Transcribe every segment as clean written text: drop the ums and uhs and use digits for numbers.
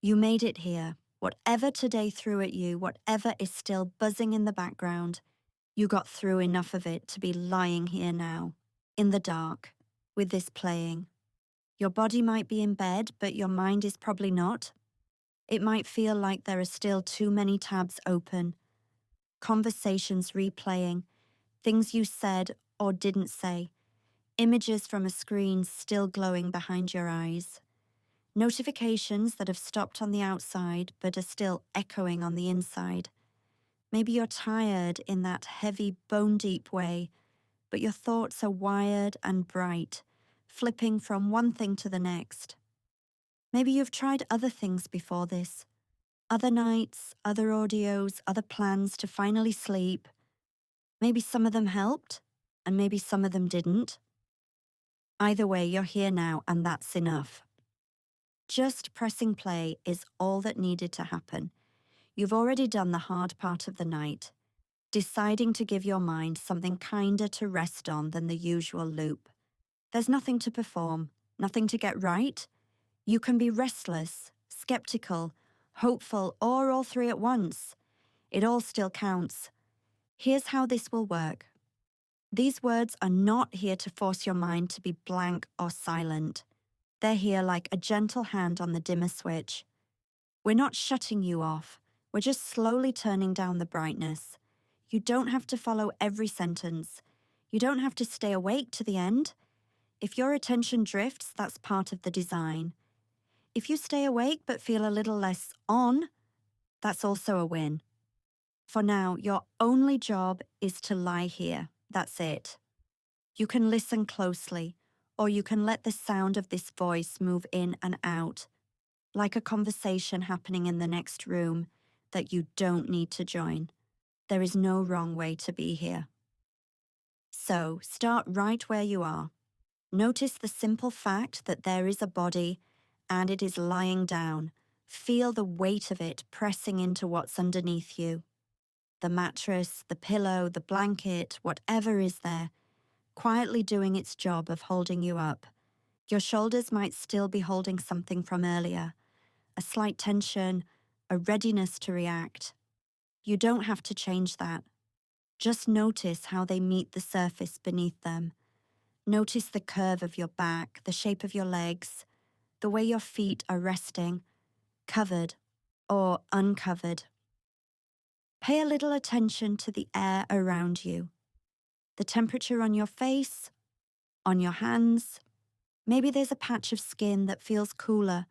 You made it here. Whatever today threw at you, whatever is still buzzing in the background, you got through enough of it to be lying here now, in the dark, with this playing. Your body might be in bed, but your mind is probably not. It might feel like there are still too many tabs open, conversations replaying, things you said or didn't say, images from a screen still glowing behind your eyes. Notifications that have stopped on the outside but are still echoing on the inside. Maybe you're tired in that heavy, bone-deep way, but your thoughts are wired and bright, flipping from one thing to the next. Maybe you've tried other things before this. Other nights, other audios, other plans to finally sleep. Maybe some of them helped, and maybe some of them didn't. Either way, you're here now, and that's enough. Just pressing play is all that needed to happen. You've already done the hard part of the night, deciding to give your mind something kinder to rest on than the usual loop. There's nothing to perform, nothing to get right. You can be restless, skeptical, hopeful, or all three at once. It all still counts. Here's how this will work. These words are not here to force your mind to be blank or silent. They're here like a gentle hand on the dimmer switch. We're not shutting you off. We're just slowly turning down the brightness. You don't have to follow every sentence. You don't have to stay awake to the end. If your attention drifts, that's part of the design. If you stay awake but feel a little less on, that's also a win. For now, your only job is to lie here. That's it. You can listen closely, or you can let the sound of this voice move in and out, like a conversation happening in the next room that you don't need to join. There is no wrong way to be here. So, start right where you are. Notice the simple fact that there is a body and it is lying down. Feel the weight of it pressing into what's underneath you. The mattress, the pillow, the blanket, whatever is there, quietly doing its job of holding you up. Your shoulders might still be holding something from earlier, a slight tension, a readiness to react. You don't have to change that. Just notice how they meet the surface beneath them. Notice the curve of your back, the shape of your legs, the way your feet are resting, covered or uncovered. Pay a little attention to the air around you, the temperature on your face, on your hands. Maybe there's a patch of skin that feels cooler,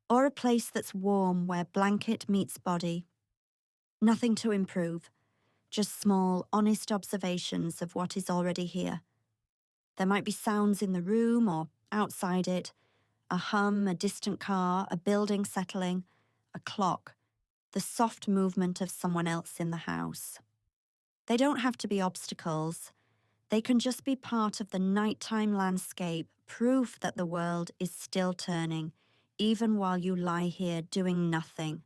or a place that's warm where blanket meets body. Nothing to improve, just small, honest observations of what is already here. There might be sounds in the room or outside it, a hum, a distant car, a building settling, a clock, the soft movement of someone else in the house. They don't have to be obstacles. They can just be part of the nighttime landscape, proof that the world is still turning, even while you lie here doing nothing.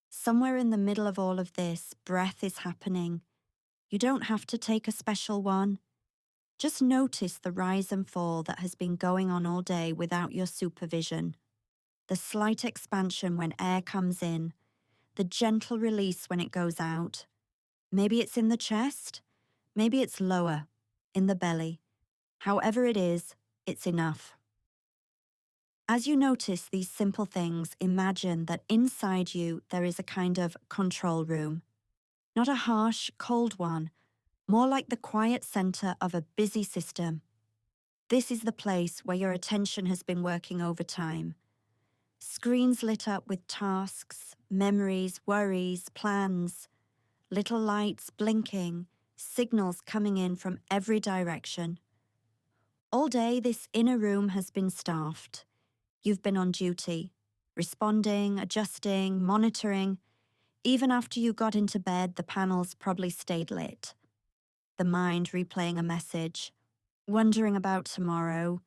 Somewhere in the middle of all of this, breath is happening. You don't have to take a special one. Just notice the rise and fall that has been going on all day without your supervision. The slight expansion when air comes in, the gentle release when it goes out. Maybe it's in the chest, maybe it's lower, in the belly. However it is, it's enough. As you notice these simple things, imagine that inside you there is a kind of control room. Not a harsh, cold one, more like the quiet center of a busy system. This is the place where your attention has been working overtime. Screens lit up with tasks, memories, worries, plans, little lights blinking, signals coming in from every direction. All day, this inner room has been staffed. You've been on duty, responding, adjusting, monitoring. Even after you got into bed, the panels probably stayed lit. The mind replaying a message, wondering about tomorrow,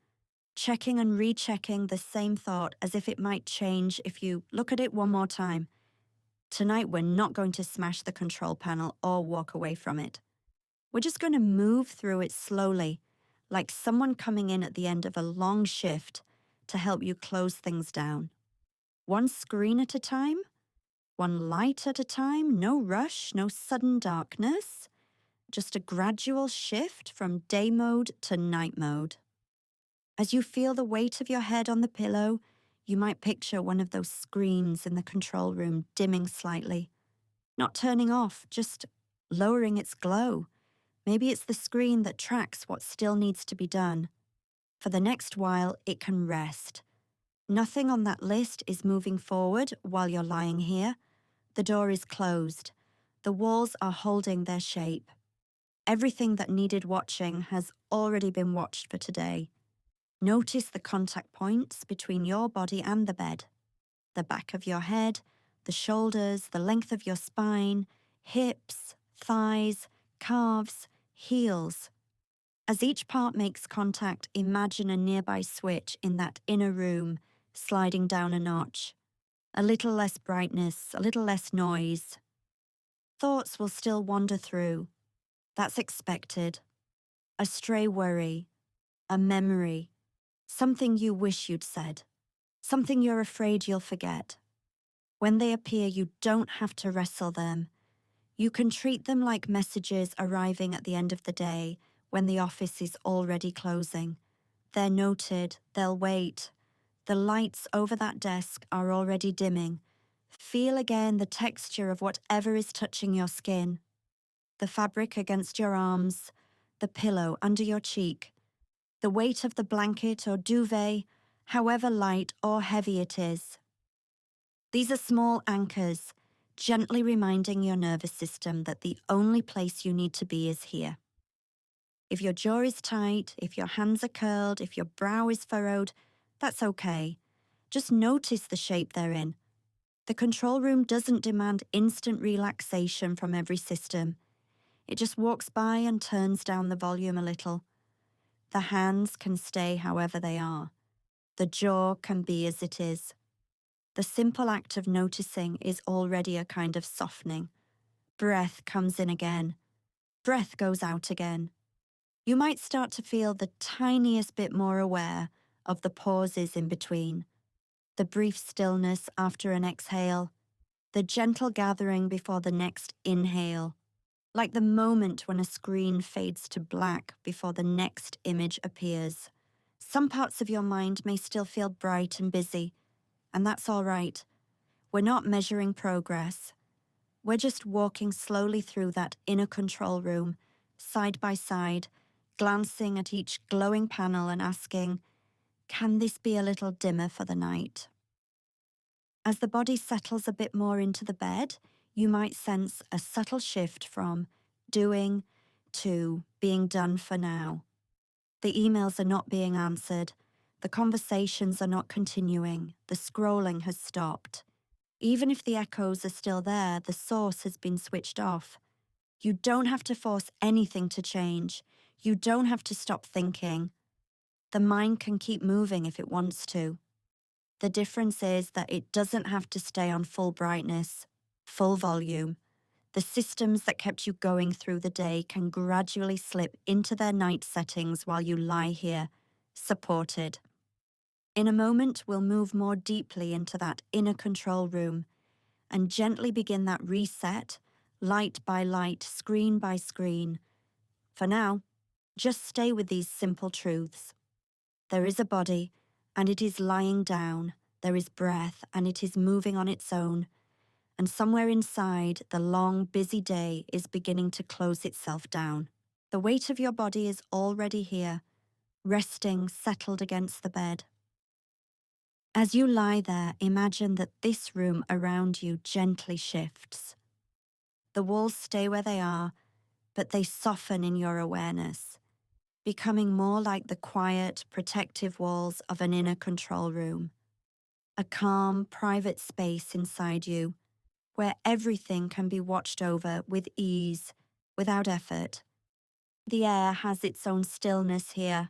checking and rechecking the same thought as if it might change if you look at it one more time. Tonight, we're not going to smash the control panel or walk away from it. We're just going to move through it slowly, like someone coming in at the end of a long shift to help you close things down. One screen at a time, one light at a time, no rush, no sudden darkness, just a gradual shift from day mode to night mode. As you feel the weight of your head on the pillow, you might picture one of those screens in the control room dimming slightly. Not turning off, just lowering its glow. Maybe it's the screen that tracks what still needs to be done. For the next while, it can rest. Nothing on that list is moving forward while you're lying here. The door is closed. The walls are holding their shape. Everything that needed watching has already been watched for today. Notice the contact points between your body and the bed. The back of your head, the shoulders, the length of your spine, hips, thighs, calves, heels. As each part makes contact, imagine a nearby switch in that inner room sliding down a notch. A little less brightness, a little less noise. Thoughts will still wander through. That's expected. A stray worry, a memory, something you wish you'd said, something you're afraid you'll forget. When they appear, you don't have to wrestle them. You can treat them like messages arriving at the end of the day when the office is already closing. They're noted, they'll wait. The lights over that desk are already dimming. Feel again the texture of whatever is touching your skin. The fabric against your arms, the pillow under your cheek, the weight of the blanket or duvet, however light or heavy it is. These are small anchors, gently reminding your nervous system that the only place you need to be is here. If your jaw is tight, if your hands are curled, if your brow is furrowed, that's okay. Just notice the shape they're in. The control room doesn't demand instant relaxation from every system. It just walks by and turns down the volume a little. The hands can stay however they are. The jaw can be as it is. The simple act of noticing is already a kind of softening. Breath comes in again. Breath goes out again. You might start to feel the tiniest bit more aware of the pauses in between. The brief stillness after an exhale. The gentle gathering before the next inhale. Like the moment when a screen fades to black before the next image appears. Some parts of your mind may still feel bright and busy, and that's all right. We're not measuring progress. We're just walking slowly through that inner control room, side by side, glancing at each glowing panel and asking, can this be a little dimmer for the night? As the body settles a bit more into the bed, you might sense a subtle shift from doing to being done for now. The emails are not being answered. The conversations are not continuing. The scrolling has stopped. Even if the echoes are still there, the source has been switched off. You don't have to force anything to change. You don't have to stop thinking. The mind can keep moving if it wants to. The difference is that it doesn't have to stay on full brightness, full volume. The systems that kept you going through the day can gradually slip into their night settings while you lie here, supported. In a moment, we'll move more deeply into that inner control room and gently begin that reset, light by light, screen by screen. For now, just stay with these simple truths. There is a body, and it is lying down. There is breath, and it is moving on its own. And somewhere inside, the long, busy day is beginning to close itself down. The weight of your body is already here, resting, settled against the bed. As you lie there, imagine that this room around you gently shifts. The walls stay where they are, but they soften in your awareness, becoming more like the quiet, protective walls of an inner control room. A calm, private space inside you, where everything can be watched over with ease, without effort. The air has its own stillness here.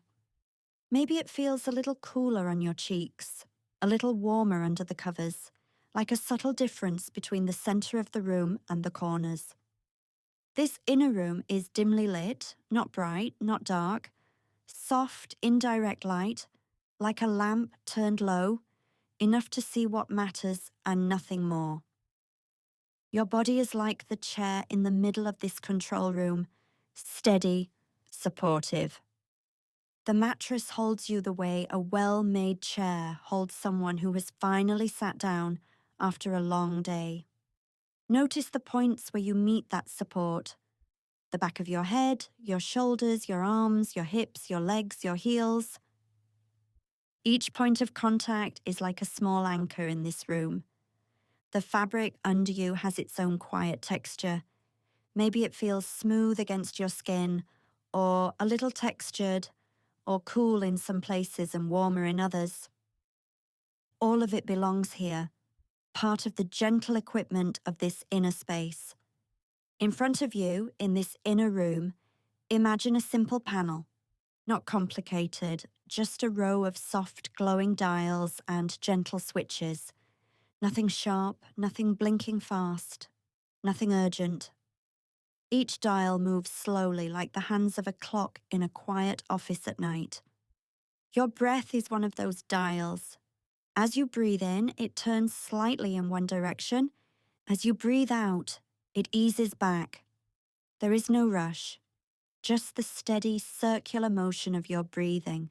Maybe it feels a little cooler on your cheeks, a little warmer under the covers, like a subtle difference between the center of the room and the corners. This inner room is dimly lit, not bright, not dark, soft, indirect light, like a lamp turned low, enough to see what matters and nothing more. Your body is like the chair in the middle of this control room, steady, supportive. The mattress holds you the way a well-made chair holds someone who has finally sat down after a long day. Notice the points where you meet that support. The back of your head, your shoulders, your arms, your hips, your legs, your heels. Each point of contact is like a small anchor in this room. The fabric under you has its own quiet texture. Maybe it feels smooth against your skin, or a little textured, or cool in some places and warmer in others. All of it belongs here, part of the gentle equipment of this inner space. In front of you, in this inner room, imagine a simple panel. Not complicated, just a row of soft glowing dials and gentle switches. Nothing sharp, nothing blinking fast, nothing urgent. Each dial moves slowly like the hands of a clock in a quiet office at night. Your breath is one of those dials. As you breathe in, it turns slightly in one direction. As you breathe out, it eases back. There is no rush, just the steady circular motion of your breathing,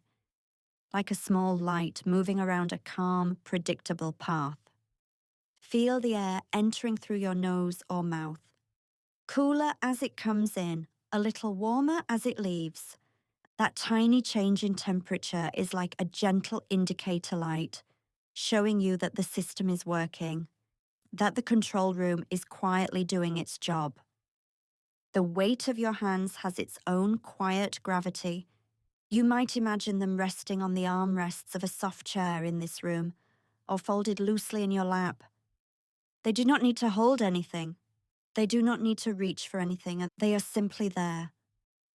like a small light moving around a calm, predictable path. Feel the air entering through your nose or mouth. Cooler as it comes in, a little warmer as it leaves. That tiny change in temperature is like a gentle indicator light, showing you that the system is working, that the control room is quietly doing its job. The weight of your hands has its own quiet gravity. You might imagine them resting on the armrests of a soft chair in this room, or folded loosely in your lap. They do not need to hold anything. They do not need to reach for anything, and they are simply there,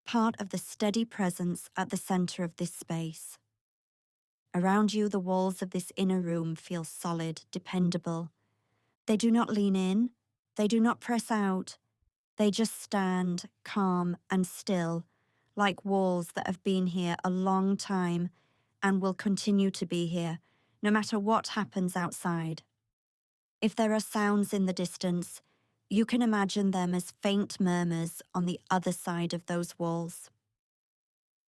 part of the steady presence at the center of this space. Around you, the walls of this inner room feel solid, dependable. They do not lean in, they do not press out. They just stand, calm and still, like walls that have been here a long time and will continue to be here, no matter what happens outside. If there are sounds in the distance, you can imagine them as faint murmurs on the other side of those walls.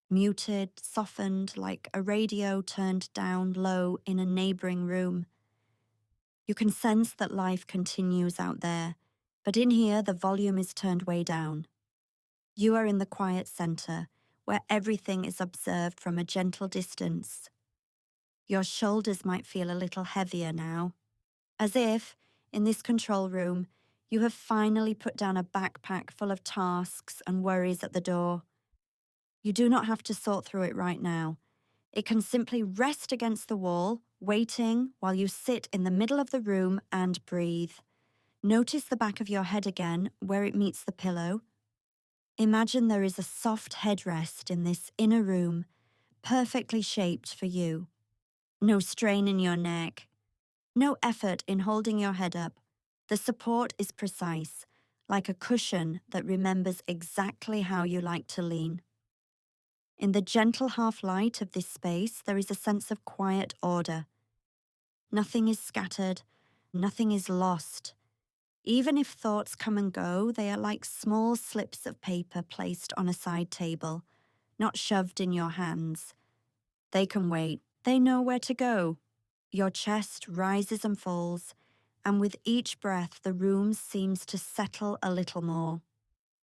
Muted, softened, like a radio turned down low in a neighboring room. You can sense that life continues out there, but in here the volume is turned way down. You are in the quiet center, where everything is observed from a gentle distance. Your shoulders might feel a little heavier now, as if, in this control room, you have finally put down a backpack full of tasks and worries at the door. You do not have to sort through it right now. It can simply rest against the wall, waiting while you sit in the middle of the room and breathe. Notice the back of your head again, where it meets the pillow. Imagine there is a soft headrest in this inner room, perfectly shaped for you. No strain in your neck, no effort in holding your head up. The support is precise, like a cushion that remembers exactly how you like to lean. In the gentle half-light of this space, there is a sense of quiet order. Nothing is scattered, nothing is lost. Even if thoughts come and go, they are like small slips of paper placed on a side table, not shoved in your hands. They can wait. They know where to go. Your chest rises and falls, and with each breath, the room seems to settle a little more.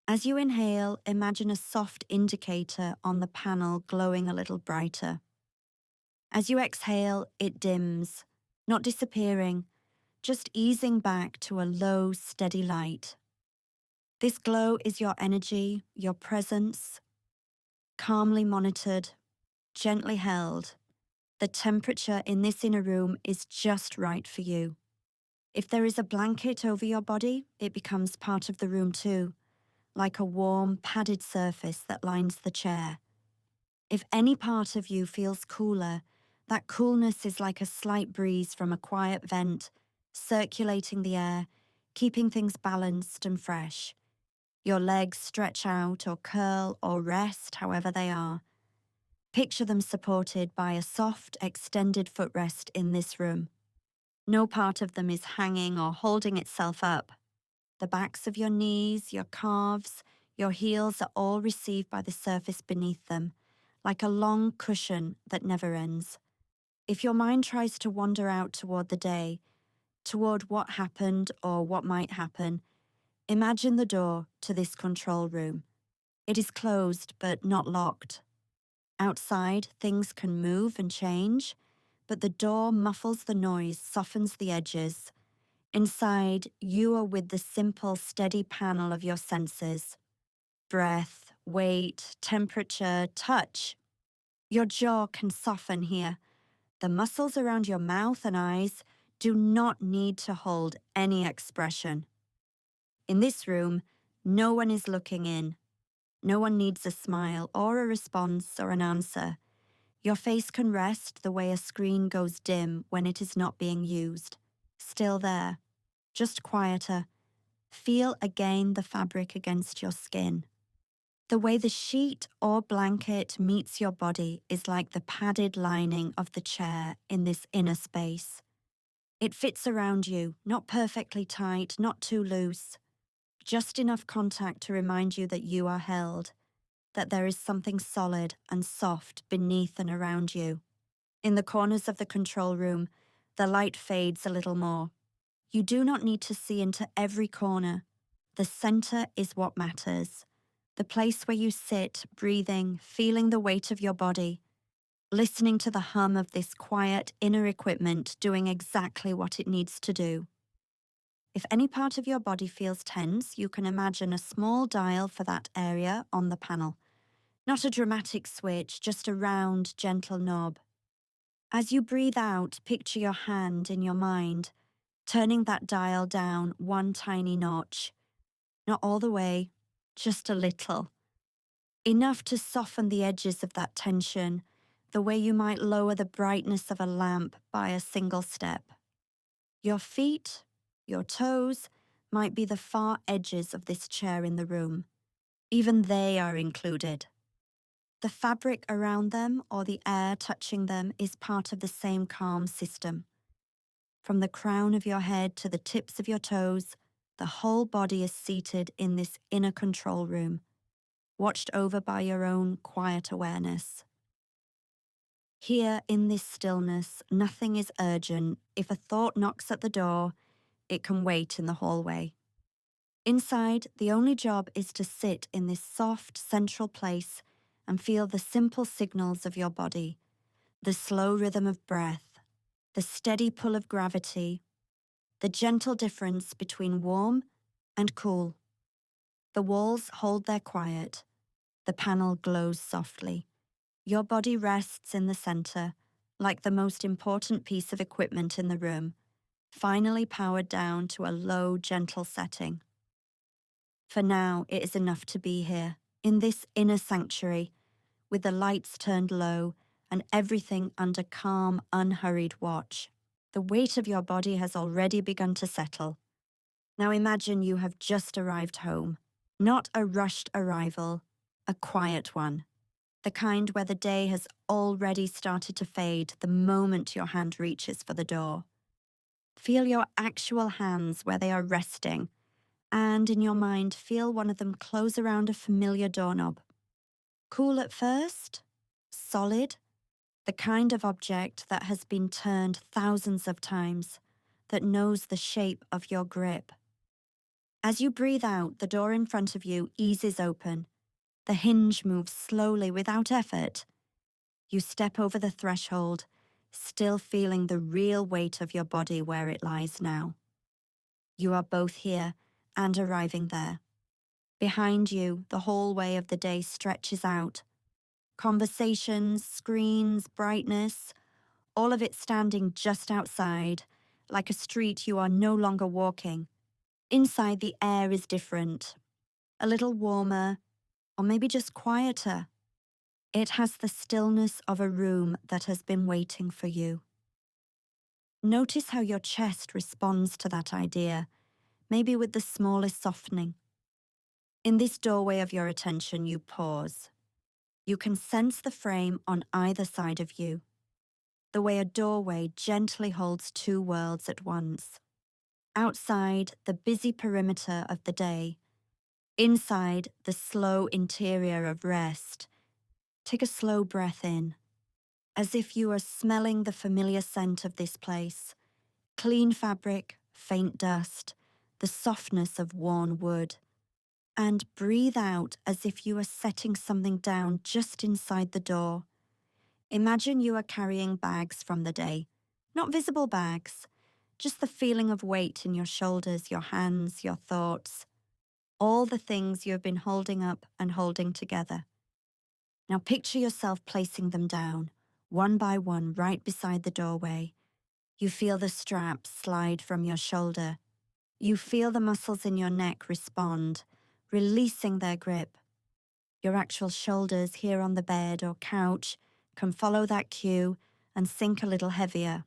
As you inhale, imagine a soft indicator on the panel glowing a little brighter. As you exhale, it dims, not disappearing, just easing back to a low, steady light. This glow is your energy, your presence, calmly monitored, gently held. The temperature in this inner room is just right for you. If there is a blanket over your body, it becomes part of the room too, like a warm, padded surface that lines the chair. If any part of you feels cooler, that coolness is like a slight breeze from a quiet vent, circulating the air, keeping things balanced and fresh. Your legs stretch out or curl or rest however they are. Picture them supported by a soft, extended footrest in this room. No part of them is hanging or holding itself up. The backs of your knees, your calves, your heels are all received by the surface beneath them, like a long cushion that never ends. If your mind tries to wander out toward the day, toward what happened or what might happen, imagine the door to this control room. It is closed but not locked. Outside, things can move and change, but the door muffles the noise, softens the edges. Inside, you are with the simple, steady panel of your senses: breath, weight, temperature, touch. Your jaw can soften here. The muscles around your mouth and eyes do not need to hold any expression. In this room, no one is looking in. No one needs a smile or a response or an answer. Your face can rest the way a screen goes dim when it is not being used. Still there, just quieter. Feel again the fabric against your skin. The way the sheet or blanket meets your body is like the padded lining of the chair in this inner space. It fits around you, not perfectly tight, not too loose. Just enough contact to remind you that you are held, that there is something solid and soft beneath and around you. In the corners of the control room, the light fades a little more. You do not need to see into every corner. The center is what matters. The place where you sit, breathing, feeling the weight of your body, listening to the hum of this quiet inner equipment doing exactly what it needs to do. If any part of your body feels tense, you can imagine a small dial for that area on the panel. Not a dramatic switch, just a round, gentle knob. As you breathe out, picture your hand in your mind, turning that dial down one tiny notch. Not all the way, just a little. Enough to soften the edges of that tension, the way you might lower the brightness of a lamp by a single step. Your feet, your toes, might be the far edges of this chair in the room. Even they are included. The fabric around them or the air touching them is part of the same calm system. From the crown of your head to the tips of your toes, the whole body is seated in this inner control room, watched over by your own quiet awareness. Here in this stillness, nothing is urgent. If a thought knocks at the door, it can wait in the hallway. Inside, the only job is to sit in this soft, central place and feel the simple signals of your body, the slow rhythm of breath, the steady pull of gravity, the gentle difference between warm and cool. The walls hold their quiet. The panel glows softly. Your body rests in the center, like the most important piece of equipment in the room, finally powered down to a low, gentle setting. For now, it is enough to be here, in this inner sanctuary, with the lights turned low and everything under calm, unhurried watch. The weight of your body has already begun to settle. Now imagine you have just arrived home. Not a rushed arrival, a quiet one. The kind where the day has already started to fade the moment your hand reaches for the door. Feel your actual hands where they are resting, and in your mind feel one of them close around a familiar doorknob. Cool at first, solid, the kind of object that has been turned thousands of times, that knows the shape of your grip. As you breathe out, the door in front of you eases open. The hinge moves slowly without effort. You step over the threshold, still feeling the real weight of your body where it lies now. You are both here and arriving there. Behind you, the hallway of the day stretches out. Conversations, screens, brightness, all of it standing just outside, like a street you are no longer walking. Inside, the air is different, a little warmer, or maybe just quieter. It has the stillness of a room that has been waiting for you. Notice how your chest responds to that idea, maybe with the smallest softening. In this doorway of your attention, you pause. You can sense the frame on either side of you. the way a doorway gently holds two worlds at once. Outside, the busy perimeter of the day. Inside, the slow interior of rest. Take a slow breath in, as if you are smelling the familiar scent of this place. Clean fabric, faint dust, the softness of worn wood. And breathe out as if you are setting something down just inside the door. Imagine you are carrying bags from the day. Not visible bags, just the feeling of weight in your shoulders, your hands, your thoughts. All the things you have been holding up and holding together. Now picture yourself placing them down, one by one, right beside the doorway. You feel the straps slide from your shoulder. You feel the muscles in your neck respond, releasing their grip. Your actual shoulders here on the bed or couch can follow that cue and sink a little heavier.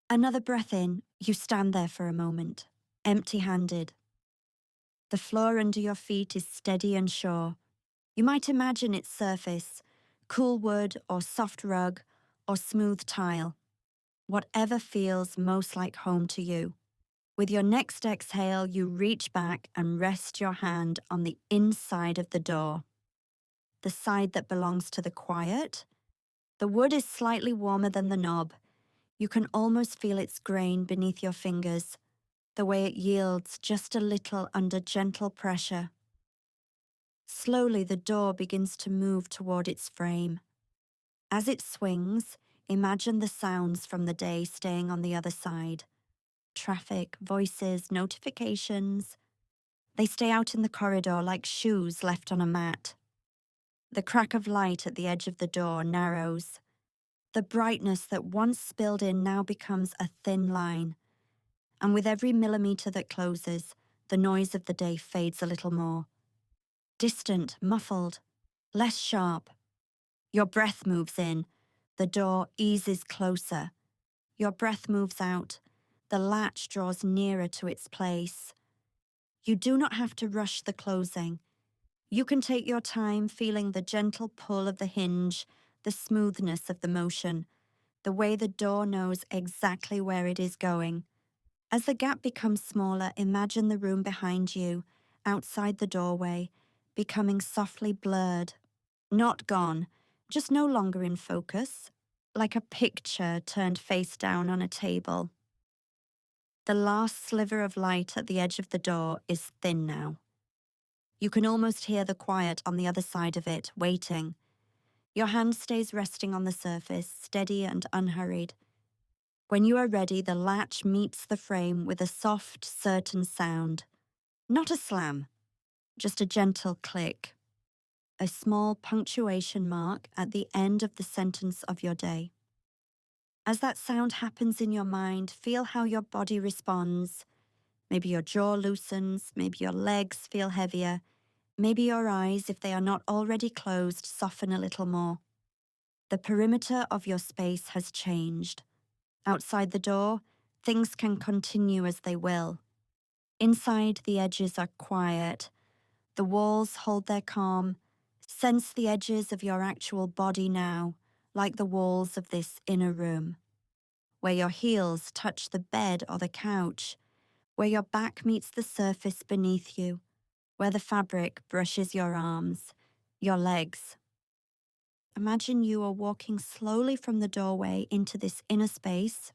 Another breath in, you stand there for a moment, empty-handed. The floor under your feet is steady and sure. You might imagine its surface, cool wood or soft rug or smooth tile, whatever feels most like home to you. With your next exhale, you reach back and rest your hand on the inside of the door, the side that belongs to the quiet. The wood is slightly warmer than the knob. You can almost feel its grain beneath your fingers, the way it yields just a little under gentle pressure. Slowly, the door begins to move toward its frame. As it swings, imagine the sounds from the day staying on the other side. Traffic, voices, notifications. They stay out in the corridor like shoes left on a mat. The crack of light at the edge of the door narrows. The brightness that once spilled in now becomes a thin line. And with every millimeter that closes, the noise of the day fades a little more. Distant, muffled, less sharp. Your breath moves in. The door eases closer. Your breath moves out. The latch draws nearer to its place. You do not have to rush the closing. You can take your time feeling the gentle pull of the hinge, the smoothness of the motion, the way the door knows exactly where it is going. As the gap becomes smaller, imagine the room behind you, outside the doorway, becoming softly blurred. Not gone, just no longer in focus, like a picture turned face down on a table. The last sliver of light at the edge of the door is thin now. You can almost hear the quiet on the other side of it, waiting. Your hand stays resting on the surface, steady and unhurried. When you are ready, the latch meets the frame with a soft, certain sound. Not a slam, just a gentle click. A small punctuation mark at the end of the sentence of your day. As that sound happens in your mind, feel how your body responds. Maybe your jaw loosens, maybe your legs feel heavier, maybe your eyes, if they are not already closed, soften a little more. The perimeter of your space has changed. Outside the door, things can continue as they will. Inside, the edges are quiet. The walls hold their calm. Sense the edges of your actual body now, like the walls of this inner room. Where your heels touch the bed or the couch, where your back meets the surface beneath you, where the fabric brushes your arms, your legs. Imagine you are walking slowly from the doorway into this inner space.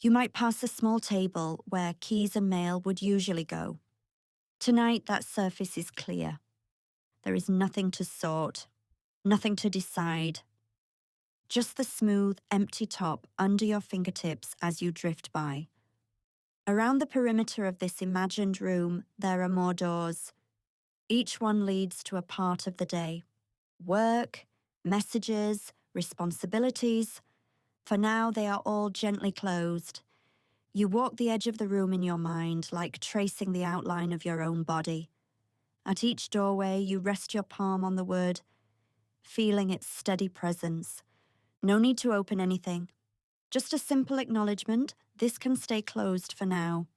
You might pass a small table where keys and mail would usually go. Tonight, that surface is clear. There is nothing to sort, nothing to decide. Just the smooth, empty top under your fingertips as you drift by. Around the perimeter of this imagined room, there are more doors. Each one leads to a part of the day. Work, messages, responsibilities. For now, they are all gently closed. You walk the edge of the room in your mind, like tracing the outline of your own body. At each doorway, you rest your palm on the wood, feeling its steady presence. No need to open anything. Just a simple acknowledgement, this can stay closed for now.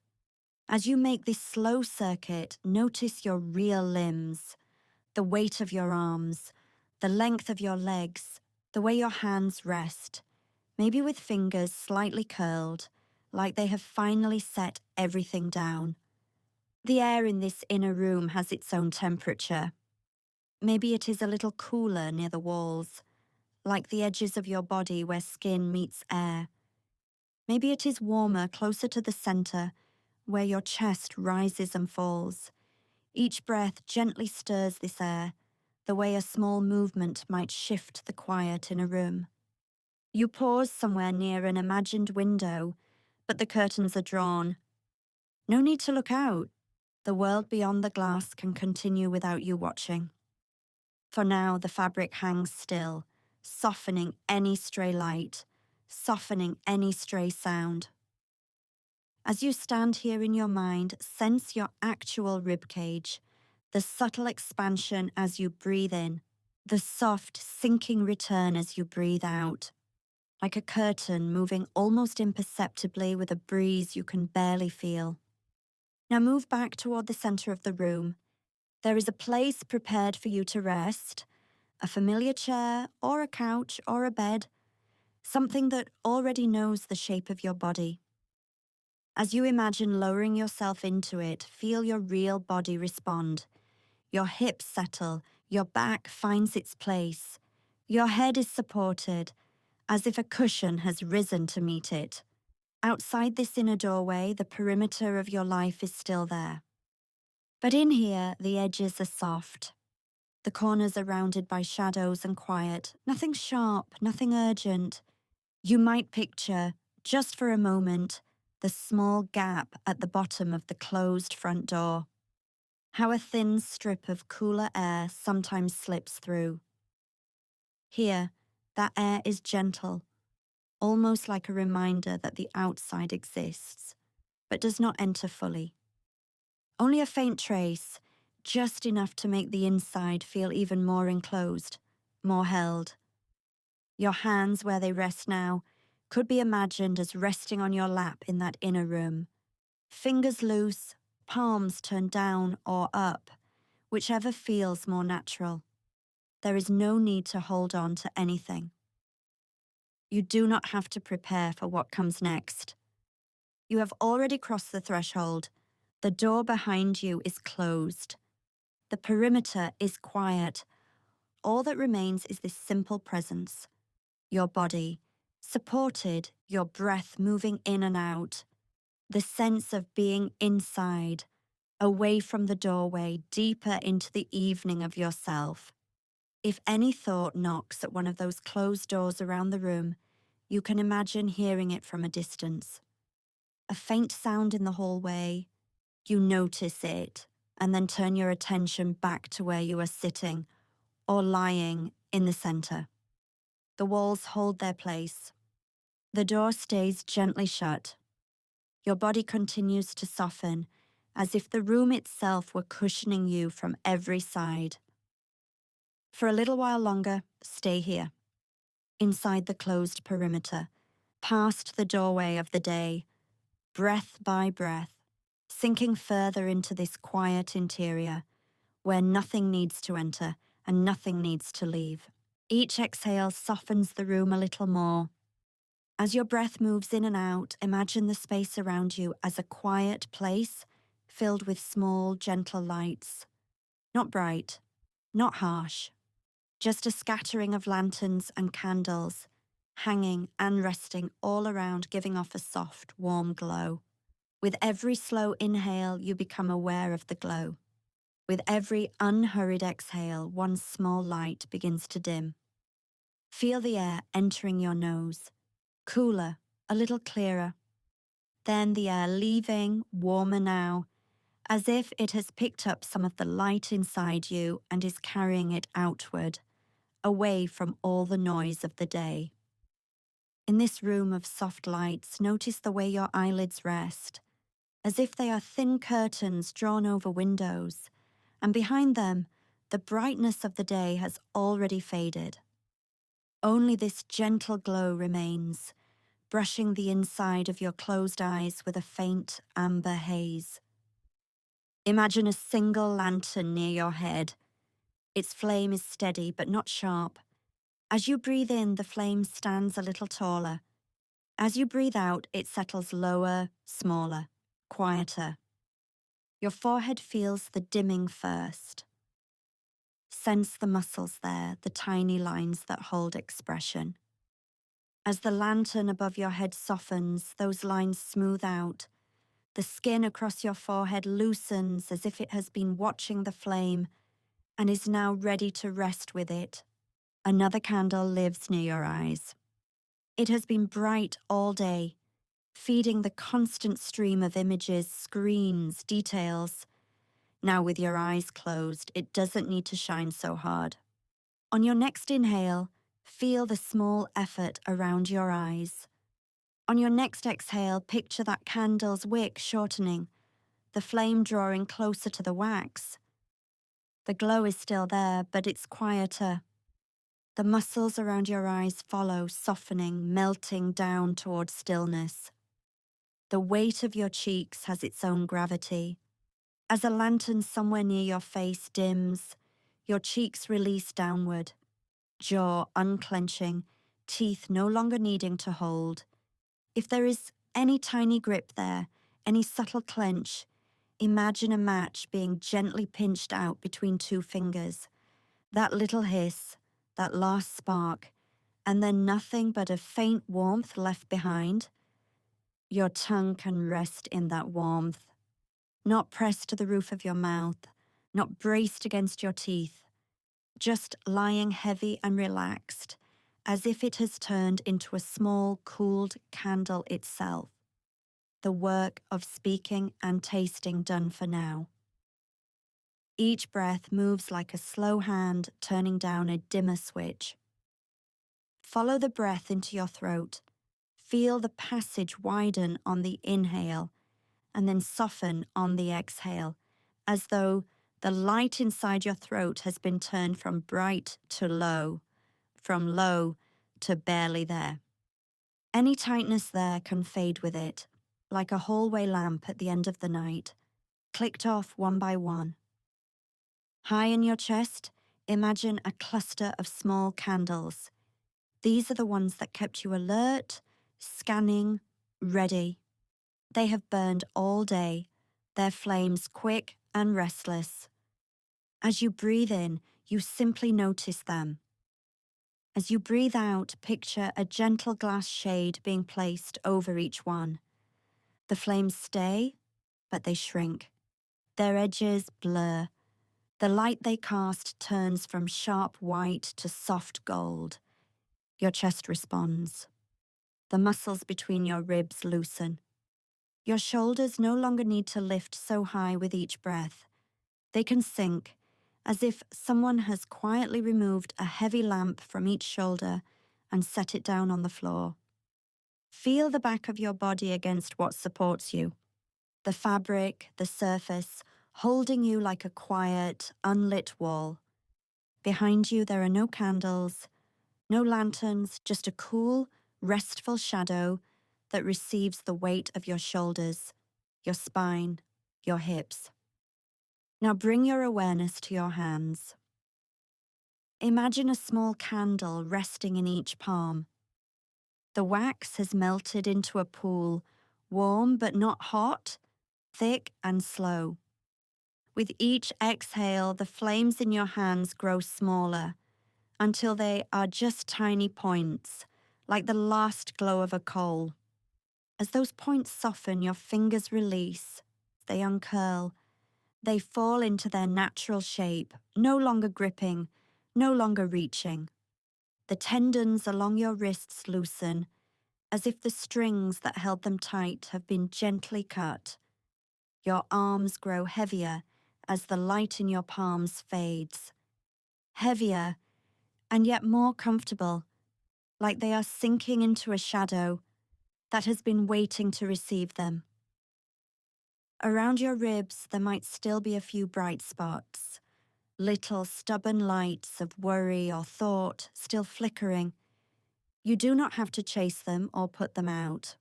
As you make this slow circuit, notice your real limbs, the weight of your arms, the length of your legs, the way your hands rest. maybe with fingers slightly curled, like they have finally set everything down. The air in this inner room has its own temperature. Maybe it is a little cooler near the walls, like the edges of your body where skin meets air. Maybe it is warmer closer to the center, where your chest rises and falls. Each breath gently stirs this air, the way a small movement might shift the quiet in a room. You pause somewhere near an imagined window, but the curtains are drawn. No need to look out. The world beyond the glass can continue without you watching. For now, the fabric hangs still, softening any stray light, softening any stray sound. As you stand here in your mind, sense your actual ribcage, the subtle expansion as you breathe in, the soft, sinking return as you breathe out, like a curtain moving almost imperceptibly with a breeze you can barely feel. Now move back toward the center of the room. There is a place prepared for you to rest, a familiar chair or a couch or a bed, something that already knows the shape of your body. As you imagine lowering yourself into it, feel your real body respond. Your hips settle, your back finds its place. Your head is supported, as if a cushion has risen to meet it. Outside this inner doorway, the perimeter of your life is still there. But in here, the edges are soft. The corners are rounded by shadows and quiet, nothing sharp, nothing urgent. You might picture, just for a moment, the small gap at the bottom of the closed front door. How a thin strip of cooler air sometimes slips through. Here, that air is gentle, almost like a reminder that the outside exists, but does not enter fully. Only a faint trace, just enough to make the inside feel even more enclosed, more held. Your hands, where they rest now, could be imagined as resting on your lap in that inner room. Fingers loose, palms turned down or up, whichever feels more natural. There is no need to hold on to anything. You do not have to prepare for what comes next. You have already crossed the threshold. The door behind you is closed. The perimeter is quiet. All that remains is this simple presence. Your body, supported, your breath moving in and out. The sense of being inside, away from the doorway, deeper into the evening of yourself. If any thought knocks at one of those closed doors around the room, you can imagine hearing it from a distance. A faint sound in the hallway, you notice it, and then turn your attention back to where you are sitting, or lying in the center. The walls hold their place. The door stays gently shut. Your body continues to soften, as if the room itself were cushioning you from every side. For a little while longer, stay here, inside the closed perimeter, past the doorway of the day, breath by breath, sinking further into this quiet interior, where nothing needs to enter and nothing needs to leave. Each exhale softens the room a little more. As your breath moves in and out, imagine the space around you as a quiet place filled with small, gentle lights. Not bright, not harsh, just a scattering of lanterns and candles, hanging and resting all around, giving off a soft, warm glow. With every slow inhale, you become aware of the glow. With every unhurried exhale, one small light begins to dim. Feel the air entering your nose, cooler, a little clearer. Then the air leaving, warmer now, as if it has picked up some of the light inside you and is carrying it outward, away from all the noise of the day. In this room of soft lights, notice the way your eyelids rest, as if they are thin curtains drawn over windows, and behind them, the brightness of the day has already faded. Only this gentle glow remains, brushing the inside of your closed eyes with a faint amber haze. Imagine a single lantern near your head. Its flame is steady but not sharp. As you breathe in, the flame stands a little taller, As you breathe out, it settles lower, smaller, quieter. Your forehead feels the dimming first. Sense the muscles there, the tiny lines that hold expression. As the lantern above your head softens, those lines smooth out. The skin across your forehead loosens as if it has been watching the flame and is now ready to rest with it. Another candle lives near your eyes. It has been bright all day, feeding the constant stream of images, screens, details. Now with your eyes closed, it doesn't need to shine so hard. On your next inhale, feel the small effort around your eyes. On your next exhale, picture that candle's wick shortening, the flame drawing closer to the wax. The glow is still there, but it's quieter. The muscles around your eyes follow, softening, melting down toward stillness. The weight of your cheeks has its own gravity. As a lantern somewhere near your face dims, your cheeks release downward, jaw unclenching, teeth no longer needing to hold. If there is any tiny grip there, any subtle clench, imagine a match being gently pinched out between two fingers. That little hiss, that last spark, and then nothing but a faint warmth left behind. Your tongue can rest in that warmth, not pressed to the roof of your mouth, not braced against your teeth, just lying heavy and relaxed, as if it has turned into a small, cooled candle itself. The work of speaking and tasting done for now. Each breath moves like a slow hand turning down a dimmer switch. Follow the breath into your throat. Feel the passage widen on the inhale and then soften on the exhale, as though the light inside your throat has been turned from bright to low, from low to barely there. Any tightness there can fade with it, like a hallway lamp at the end of the night, clicked off one by one. High in your chest, imagine a cluster of small candles. These are the ones that kept you alert, scanning, ready. They have burned all day, their flames quick and restless. As you breathe in, you simply notice them. As you breathe out, picture a gentle glass shade being placed over each one. The flames stay, but they shrink. Their edges blur. The light they cast turns from sharp white to soft gold. Your chest responds. The muscles between your ribs loosen. Your shoulders no longer need to lift so high with each breath. They can sink, as if someone has quietly removed a heavy lamp from each shoulder and set it down on the floor. Feel the back of your body against what supports you. The fabric, the surface, holding you like a quiet, unlit wall. Behind you there are no candles, no lanterns, just a cool, restful shadow that receives the weight of your shoulders, your spine, your hips. Now bring your awareness to your hands. Imagine a small candle resting in each palm. The wax has melted into a pool, warm but not hot, thick and slow. With each exhale, the flames in your hands grow smaller until they are just tiny points, like the last glow of a coal. As those points soften, your fingers release, they uncurl, they fall into their natural shape, no longer gripping, no longer reaching. The tendons along your wrists loosen, as if the strings that held them tight have been gently cut. Your arms grow heavier as the light in your palms fades. Heavier, and yet more comfortable, like they are sinking into a shadow that has been waiting to receive them. Around your ribs, there might still be a few bright spots, little stubborn lights of worry or thought still flickering. You do not have to chase them or put them out.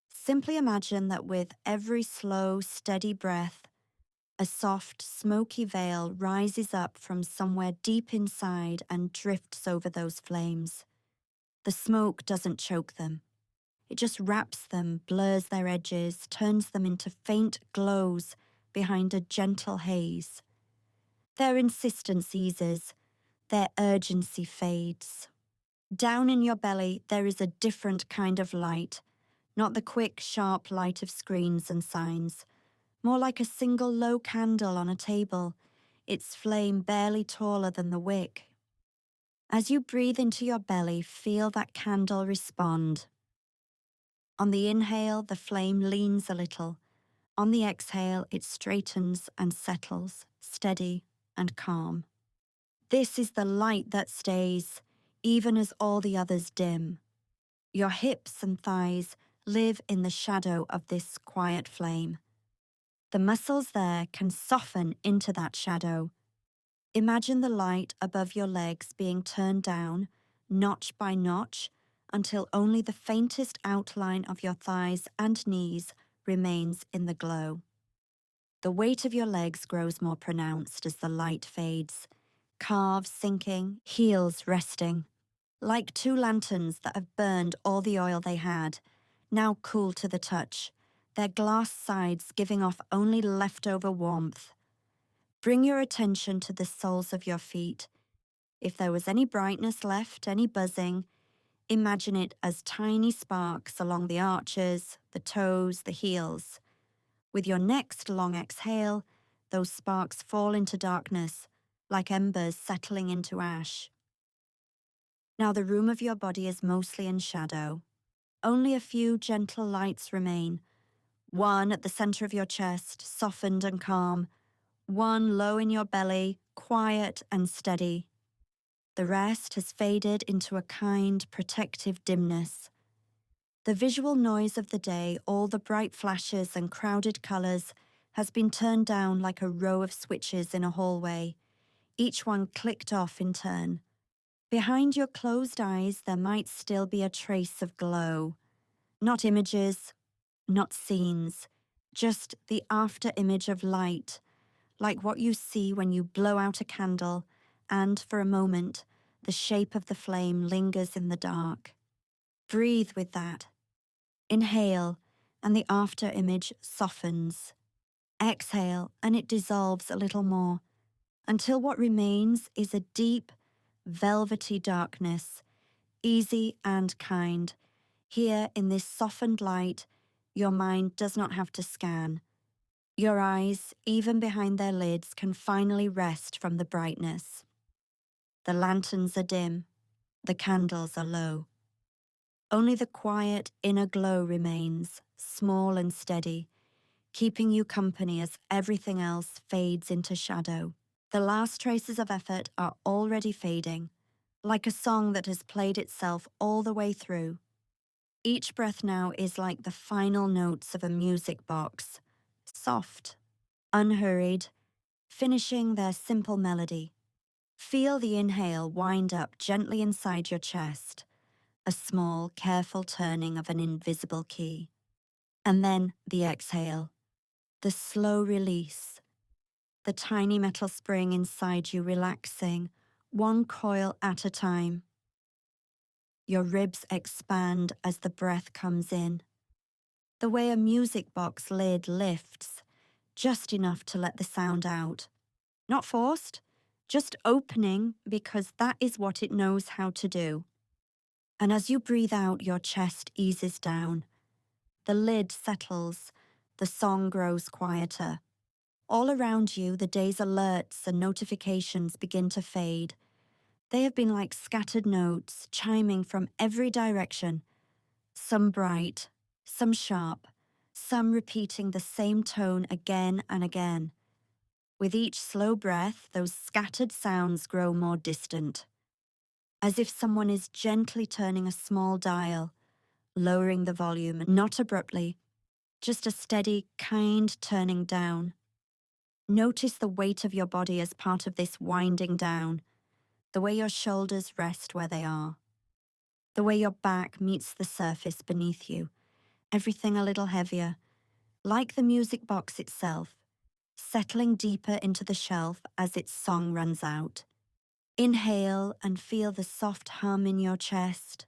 Simply imagine that with every slow, steady breath, a soft, smoky veil rises up from somewhere deep inside and drifts over those flames. The smoke doesn't choke them. It just wraps them, blurs their edges, turns them into faint glows behind a gentle haze. Their insistence eases, their urgency fades. Down in your belly, there is a different kind of light, not the quick, sharp light of screens and signs, more like a single low candle on a table, its flame barely taller than the wick. As you breathe into your belly, feel that candle respond. On the inhale, the flame leans a little. On the exhale, it straightens and settles, steady and calm. This is the light that stays, even as all the others dim. Your hips and thighs live in the shadow of this quiet flame. The muscles there can soften into that shadow. Imagine the light above your legs being turned down, notch by notch, until only the faintest outline of your thighs and knees remains in the glow. The weight of your legs grows more pronounced as the light fades, calves sinking, heels resting. Like two lanterns that have burned all the oil they had, now cool to the touch, their glass sides giving off only leftover warmth. Bring your attention to the soles of your feet. If there was any brightness left, any buzzing, imagine it as tiny sparks along the arches, the toes, the heels. With your next long exhale, those sparks fall into darkness, like embers settling into ash. Now the room of your body is mostly in shadow. Only a few gentle lights remain. One at the center of your chest, softened and calm. One low in your belly, quiet and steady. The rest has faded into a kind, protective dimness. The visual noise of the day, all the bright flashes and crowded colors, has been turned down like a row of switches in a hallway, each one clicked off in turn. Behind your closed eyes, there might still be a trace of glow. Not images, not scenes, just the after image of light, like what you see when you blow out a candle, and for a moment, the shape of the flame lingers in the dark. Breathe with that. Inhale, and the after image softens. Exhale, and it dissolves a little more, until what remains is a deep, velvety darkness, easy and kind. Here, in this softened light, your mind does not have to scan. Your eyes, even behind their lids, can finally rest from the brightness. The lanterns are dim, the candles are low. Only the quiet inner glow remains, small and steady, keeping you company as everything else fades into shadow. The last traces of effort are already fading, like a song that has played itself all the way through. Each breath now is like the final notes of a music box, soft, unhurried, finishing their simple melody. Feel the inhale wind up gently inside your chest, a small, careful turning of an invisible key. And then the exhale, the slow release, the tiny metal spring inside you relaxing, one coil at a time. Your ribs expand as the breath comes in. The way a music box lid lifts, just enough to let the sound out. Not forced, just opening because that is what it knows how to do. And as you breathe out, your chest eases down. The lid settles, the song grows quieter. All around you, the day's alerts and notifications begin to fade. They have been like scattered notes, chiming from every direction, some bright, some sharp, some repeating the same tone again and again. With each slow breath, those scattered sounds grow more distant, as if someone is gently turning a small dial, lowering the volume, not abruptly, just a steady, kind turning down. Notice the weight of your body as part of this winding down, the way your shoulders rest where they are, the way your back meets the surface beneath you, everything a little heavier, like the music box itself, settling deeper into the shelf as its song runs out. Inhale and feel the soft hum in your chest.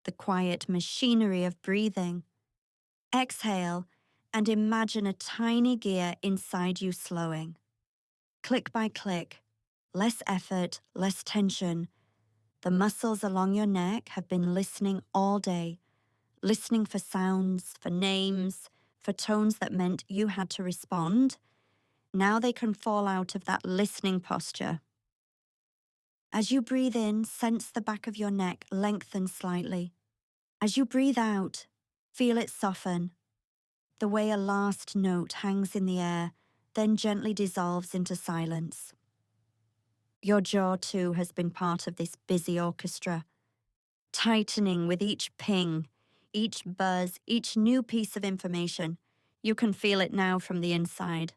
the quiet machinery of breathing. Exhale and imagine a tiny gear inside you slowing. Click by click, less effort, less tension. The muscles along your neck have been listening all day, listening for sounds, for names, for tones that meant you had to respond. Now they can fall out of that listening posture. As you breathe in, sense the back of your neck lengthen slightly. As you breathe out, feel it soften, the way a last note hangs in the air, then gently dissolves into silence. Your jaw, too, has been part of this busy orchestra, tightening with each ping, each buzz, each new piece of information. You can feel it now from the inside.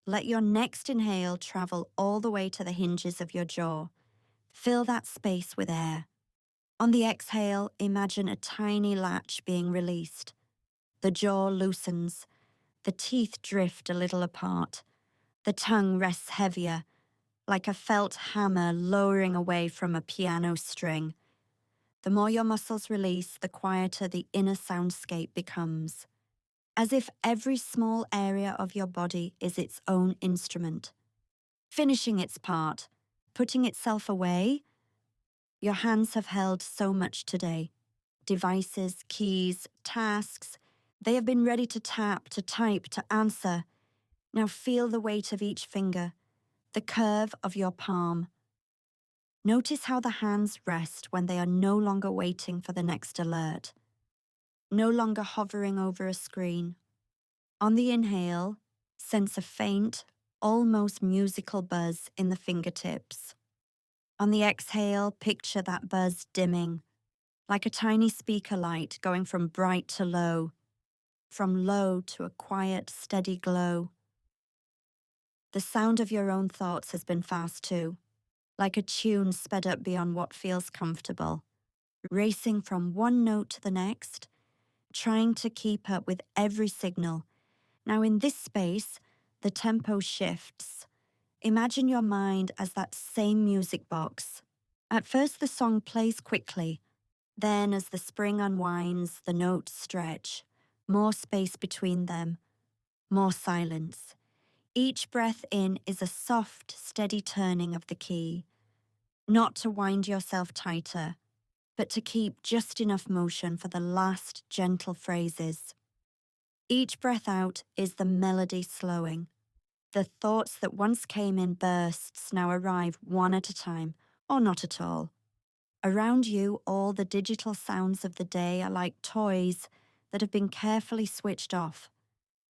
Let your next inhale travel all the way to the hinges of your jaw. Fill that space with air. On the exhale, imagine a tiny latch being released. The jaw loosens. The teeth drift a little apart. The tongue rests heavier, like a felt hammer lowering away from a piano string. The more your muscles release, the quieter the inner soundscape becomes, as if every small area of your body is its own instrument, finishing its part, putting itself away. Your hands have held so much today. Devices, keys, tasks. They have been ready to tap, to type, to answer. Now feel the weight of each finger, the curve of your palm. Notice how the hands rest when they are no longer waiting for the next alert, no longer hovering over a screen. On the inhale, sense a faint, almost musical buzz in the fingertips. On the exhale, picture that buzz dimming, like a tiny speaker light going from bright to low, from low to a quiet, steady glow. The sound of your own thoughts has been fast too, like a tune sped up beyond what feels comfortable, racing from one note to the next, trying to keep up with every signal. Now in this space, the tempo shifts. Imagine your mind as that same music box. At first the song plays quickly, then as the spring unwinds, the notes stretch, more space between them, more silence. Each breath in is a soft, steady turning of the key, not to wind yourself tighter, but to keep just enough motion for the last gentle phrases. Each breath out is the melody slowing. The thoughts that once came in bursts now arrive one at a time, or not at all. Around you, all the digital sounds of the day are like toys that have been carefully switched off.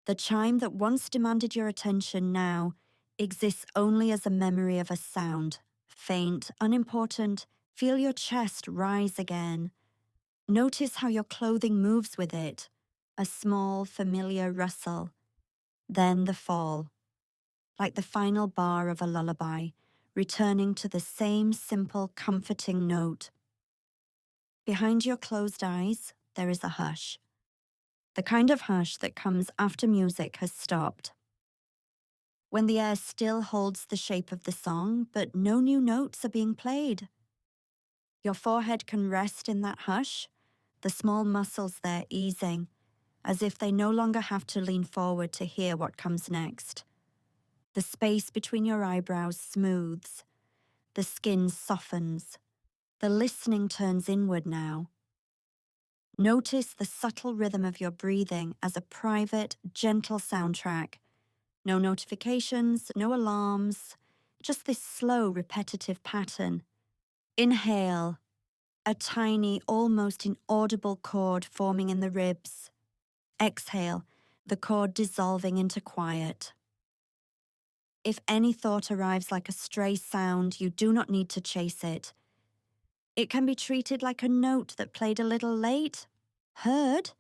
The chime that once demanded your attention now exists only as a memory of a sound. Faint, unimportant, feel your chest rise again. Notice how your clothing moves with it. A small, familiar rustle. Then the fall, like the final bar of a lullaby, returning to the same simple, comforting note. Behind your closed eyes, there is a hush. The kind of hush that comes after music has stopped. When the air still holds the shape of the song, but no new notes are being played. Your forehead can rest in that hush, the small muscles there easing, as if they no longer have to lean forward to hear what comes next. The space between your eyebrows smooths, the skin softens, the listening turns inward now. Notice the subtle rhythm of your breathing as a private, gentle soundtrack. No notifications, no alarms, just this slow, repetitive pattern. Inhale, a tiny, almost inaudible chord forming in the ribs. Exhale, the chord dissolving into quiet. If any thought arrives like a stray sound, you do not need to chase it. It can be treated like a note that played a little late, heard,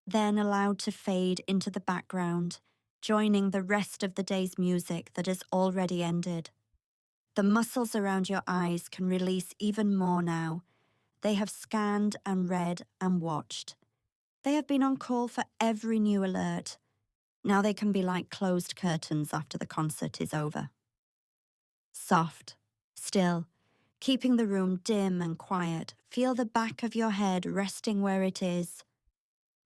then allowed to fade into the background, joining the rest of the day's music that has already ended. The muscles around your eyes can release even more now. They have scanned and read and watched. They have been on call for every new alert. Now they can be like closed curtains after the concert is over. Soft, still, Keeping the room dim and quiet, feel the back of your head resting where it is,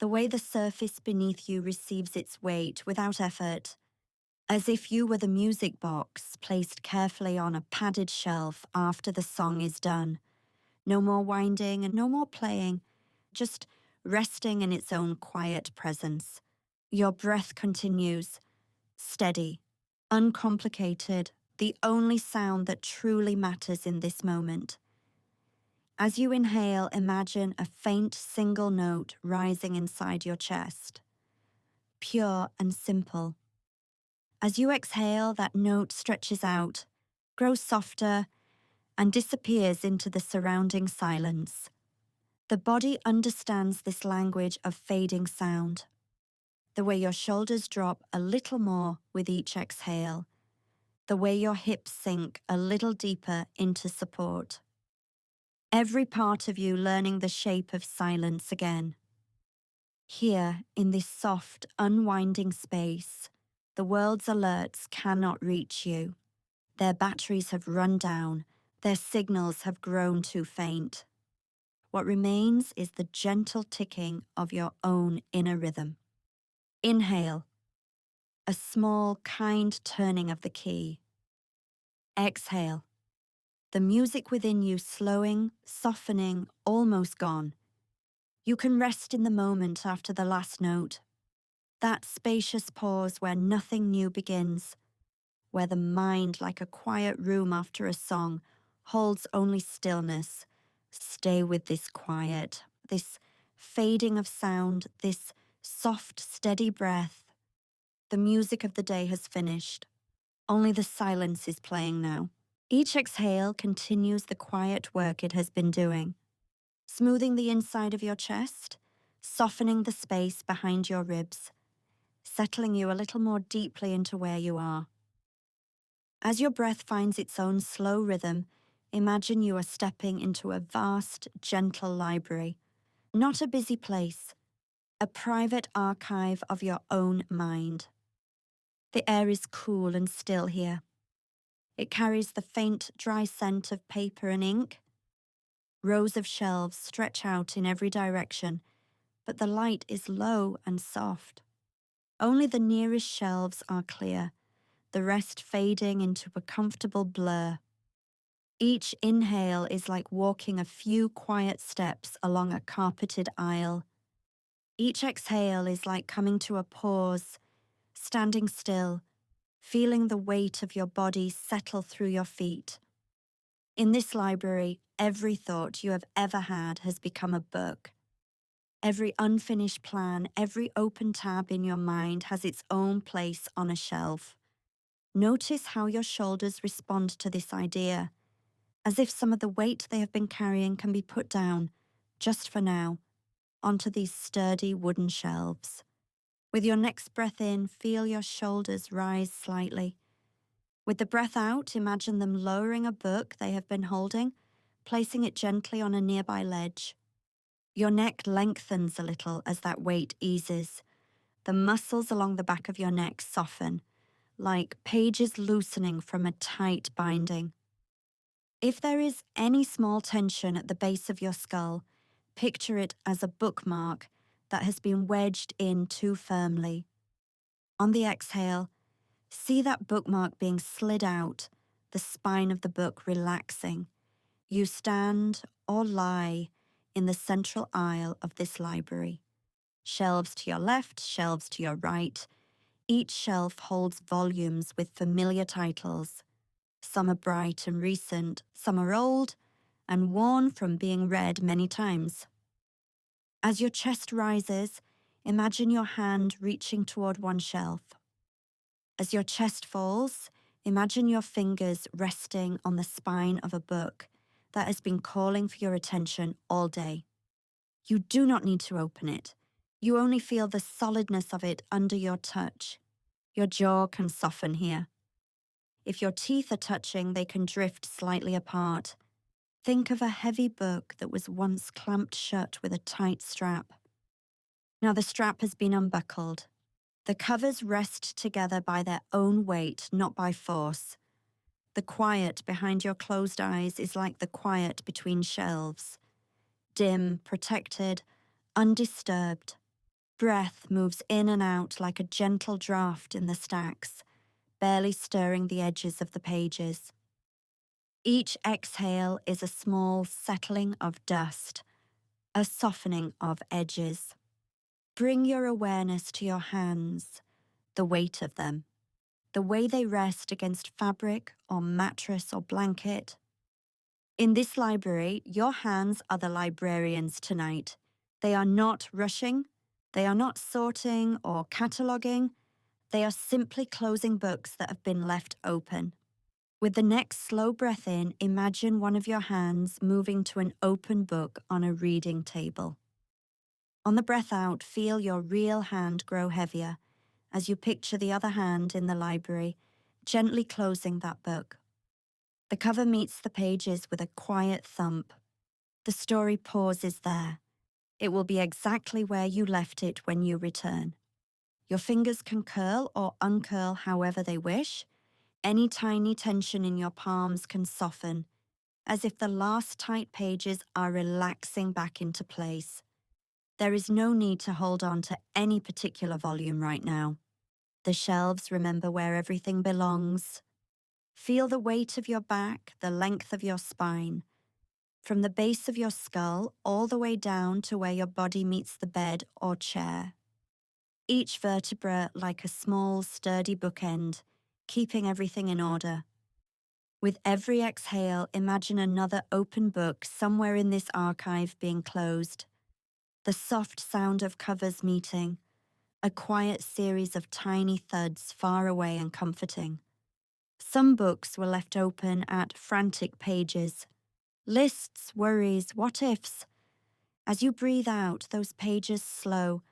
the way the surface beneath you receives its weight without effort, as if you were the music box placed carefully on a padded shelf after the song is done. No more winding and no more playing, just resting in its own quiet presence. Your breath continues, steady, uncomplicated, the only sound that truly matters in this moment. As you inhale, imagine a faint single note rising inside your chest, pure and simple. As you exhale, that note stretches out, grows softer, and disappears into the surrounding silence. The body understands this language of fading sound, the way your shoulders drop a little more with each exhale, the way your hips sink a little deeper into support. Every part of you learning the shape of silence again. Here, in this soft, unwinding space, the world's alerts cannot reach you. Their batteries have run down, their signals have grown too faint. What remains is the gentle ticking of your own inner rhythm. Inhale, a small, kind turning of the key. Exhale, the music within you slowing, softening, almost gone. You can rest in the moment after the last note, that spacious pause where nothing new begins, where the mind, like a quiet room after a song, holds only stillness. Stay with this quiet, this fading of sound, this soft, steady breath. The music of the day has finished. Only the silence is playing now. Each exhale continues the quiet work it has been doing, smoothing the inside of your chest, softening the space behind your ribs, settling you a little more deeply into where you are. As your breath finds its own slow rhythm, imagine you are stepping into a vast, gentle library, not a busy place, a private archive of your own mind. The air is cool and still here. It carries the faint, dry scent of paper and ink. Rows of shelves stretch out in every direction, but the light is low and soft. Only the nearest shelves are clear, the rest fading into a comfortable blur. Each inhale is like walking a few quiet steps along a carpeted aisle. Each exhale is like coming to a pause, standing still, feeling the weight of your body settle through your feet. In this library, every thought you have ever had has become a book. Every unfinished plan, every open tab in your mind has its own place on a shelf. Notice how your shoulders respond to this idea, as if some of the weight they have been carrying can be put down, just for now, onto these sturdy wooden shelves. With your next breath in, feel your shoulders rise slightly. With the breath out, imagine them lowering a book they have been holding, placing it gently on a nearby ledge. Your neck lengthens a little as that weight eases. The muscles along the back of your neck soften, like pages loosening from a tight binding. If there is any small tension at the base of your skull, picture it as a bookmark that has been wedged in too firmly. On the exhale, see that bookmark being slid out, the spine of the book relaxing. You stand or lie in the central aisle of this library. Shelves to your left, shelves to your right. Each shelf holds volumes with familiar titles. Some are bright and recent, some are old and worn from being read many times. As your chest rises, imagine your hand reaching toward one shelf. As your chest falls, imagine your fingers resting on the spine of a book that has been calling for your attention all day. You do not need to open it. You only feel the solidness of it under your touch. Your jaw can soften here. If your teeth are touching, they can drift slightly apart. Think of a heavy book that was once clamped shut with a tight strap. Now the strap has been unbuckled. The covers rest together by their own weight, not by force. The quiet behind your closed eyes is like the quiet between shelves. Dim, protected, undisturbed. Breath moves in and out like a gentle draft in the stacks, barely stirring the edges of the pages. Each exhale is a small settling of dust, a softening of edges. Bring your awareness to your hands, the weight of them, the way they rest against fabric or mattress or blanket. In this library, your hands are the librarians tonight. They are not rushing, they are not sorting or cataloguing, they are simply closing books that have been left open. With the next slow breath in, imagine one of your hands moving to an open book on a reading table. On the breath out, feel your real hand grow heavier as you picture the other hand in the library, gently closing that book. The cover meets the pages with a quiet thump. The story pauses there. It will be exactly where you left it when you return. Your fingers can curl or uncurl however they wish. Any tiny tension in your palms can soften, as if the last tight pages are relaxing back into place. There is no need to hold on to any particular volume right now. The shelves remember where everything belongs. Feel the weight of your back, the length of your spine, from the base of your skull all the way down to where your body meets the bed or chair. Each vertebra like a small, sturdy bookend, keeping everything in order. With every exhale, imagine another open book somewhere in this archive being closed. The soft sound of covers meeting, a quiet series of tiny thuds far away and comforting. Some books were left open at frantic pages. Lists, worries, what-ifs. As you breathe out, those pages slow,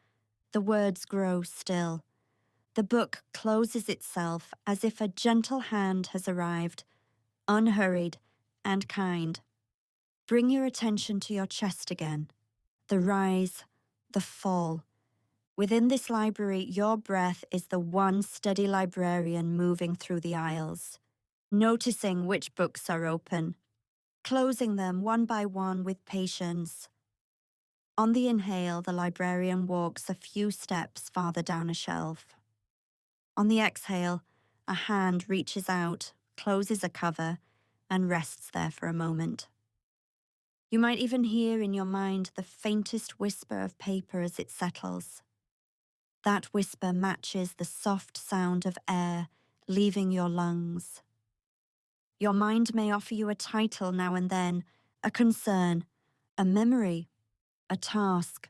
the words grow still. The book closes itself as if a gentle hand has arrived, unhurried and kind. Bring your attention to your chest again. The rise, the fall. Within this library, your breath is the one steady librarian moving through the aisles, noticing which books are open, closing them one by one with patience. On the inhale, the librarian walks a few steps farther down a shelf. On the exhale, a hand reaches out, closes a cover, and rests there for a moment. You might even hear in your mind the faintest whisper of paper as it settles. That whisper matches the soft sound of air leaving your lungs. Your mind may offer you a title now and then, a concern, a memory, a task.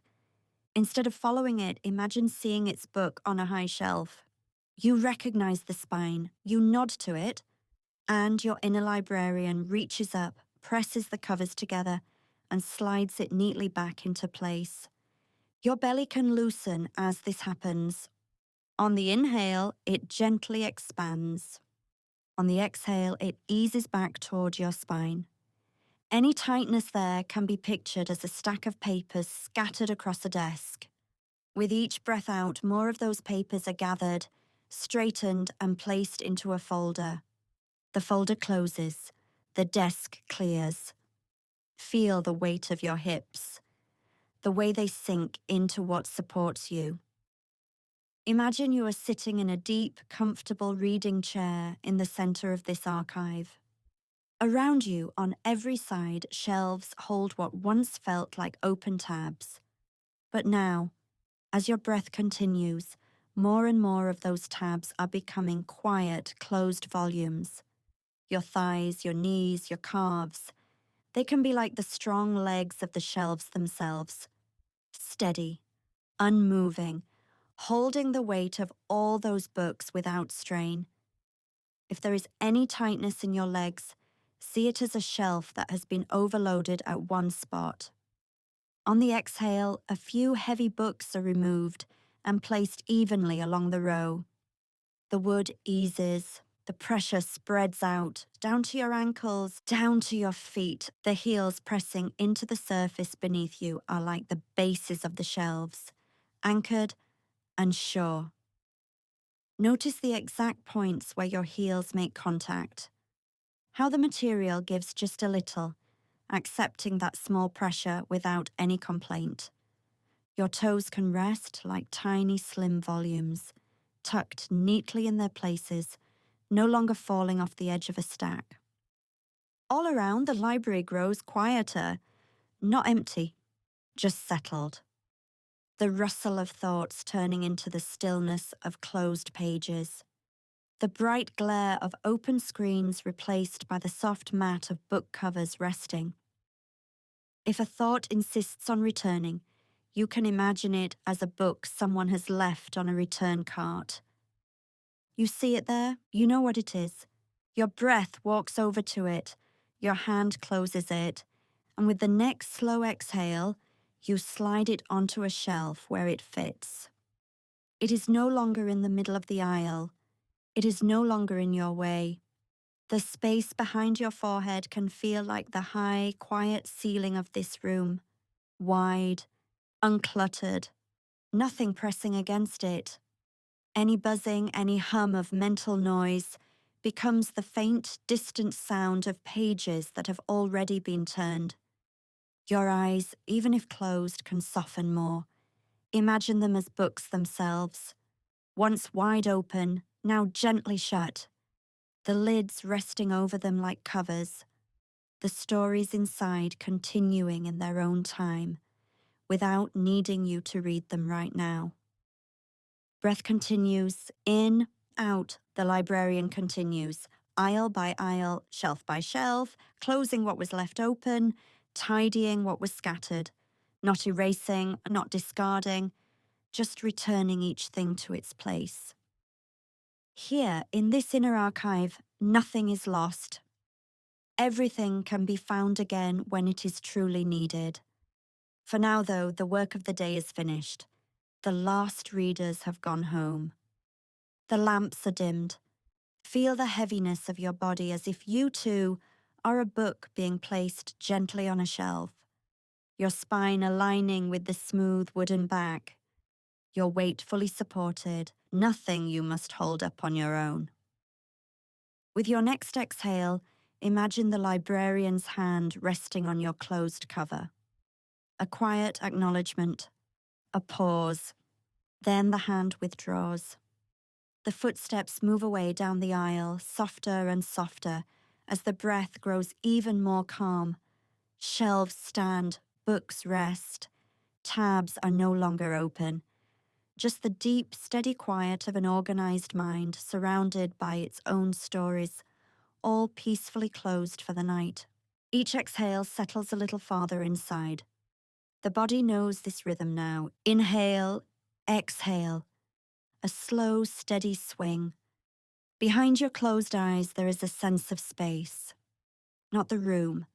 Instead of following it, imagine seeing its book on a high shelf. You recognize the spine, you nod to it, and your inner librarian reaches up, presses the covers together, and slides it neatly back into place. Your belly can loosen as this happens. On the inhale, it gently expands. On the exhale, it eases back toward your spine. Any tightness there can be pictured as a stack of papers scattered across a desk. With each breath out, more of those papers are gathered, straightened, and placed into a folder. The folder closes. The desk clears. Feel the weight of your hips, the way they sink into what supports you. Imagine you are sitting in a deep, comfortable reading chair in the center of this archive. Around you, on every side, shelves hold what once felt like open tabs. But now, as your breath continues, more and more of those tabs are becoming quiet, closed volumes. Your thighs, your knees, your calves, they can be like the strong legs of the shelves themselves. Steady, unmoving, holding the weight of all those books without strain. If there is any tightness in your legs, see it as a shelf that has been overloaded at one spot. On the exhale, a few heavy books are removed and placed evenly along the row. The wood eases, the pressure spreads out, down to your ankles, down to your feet. The heels pressing into the surface beneath you are like the bases of the shelves, anchored and sure. Notice the exact points where your heels make contact. How the material gives just a little, accepting that small pressure without any complaint. Your toes can rest like tiny slim volumes, tucked neatly in their places, no longer falling off the edge of a stack. All around, the library grows quieter, not empty, just settled. The rustle of thoughts turning into the stillness of closed pages. The bright glare of open screens replaced by the soft mat of book covers resting. If a thought insists on returning, you can imagine it as a book someone has left on a return cart. You see it there, you know what it is. Your breath walks over to it, your hand closes it, and with the next slow exhale, you slide it onto a shelf where it fits. It is no longer in the middle of the aisle. It is no longer in your way. The space behind your forehead can feel like the high, quiet ceiling of this room. Wide, uncluttered, nothing pressing against it. Any buzzing, any hum of mental noise becomes the faint, distant sound of pages that have already been turned. Your eyes, even if closed, can soften more. Imagine them as books themselves, once wide open, now gently shut, the lids resting over them like covers, the stories inside continuing in their own time, without needing you to read them right now. Breath continues, in, out, the librarian continues, aisle by aisle, shelf by shelf, closing what was left open, tidying what was scattered, not erasing, not discarding, just returning each thing to its place. Here, in this inner archive, nothing is lost. Everything can be found again when it is truly needed. For now, though, the work of the day is finished. The last readers have gone home. The lamps are dimmed. Feel the heaviness of your body as if you, too, are a book being placed gently on a shelf. Your spine aligning with the smooth wooden back. Your weight fully supported, nothing you must hold up on your own. With your next exhale, imagine the librarian's hand resting on your closed cover. A quiet acknowledgement, a pause, then the hand withdraws. The footsteps move away down the aisle, softer and softer, as the breath grows even more calm. Shelves stand, books rest. Tabs are no longer open. Just the deep, steady quiet of an organized mind surrounded by its own stories, all peacefully closed for the night. Each exhale settles a little farther inside. The body knows this rhythm now. Inhale, exhale. A slow, steady swing. Behind your closed eyes, there is a sense of space. Not the room,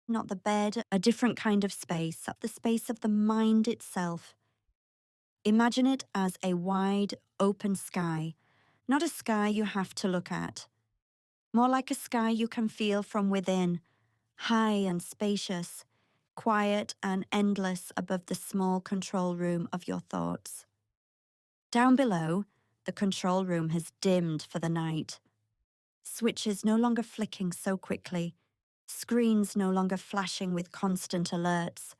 not the bed, a different kind of space, the space of the mind itself. Imagine it as a wide, open sky, not a sky you have to look at. More like a sky you can feel from within, high and spacious, quiet and endless above the small control room of your thoughts. Down below, the control room has dimmed for the night. Switches no longer flicking so quickly, screens no longer flashing with constant alerts.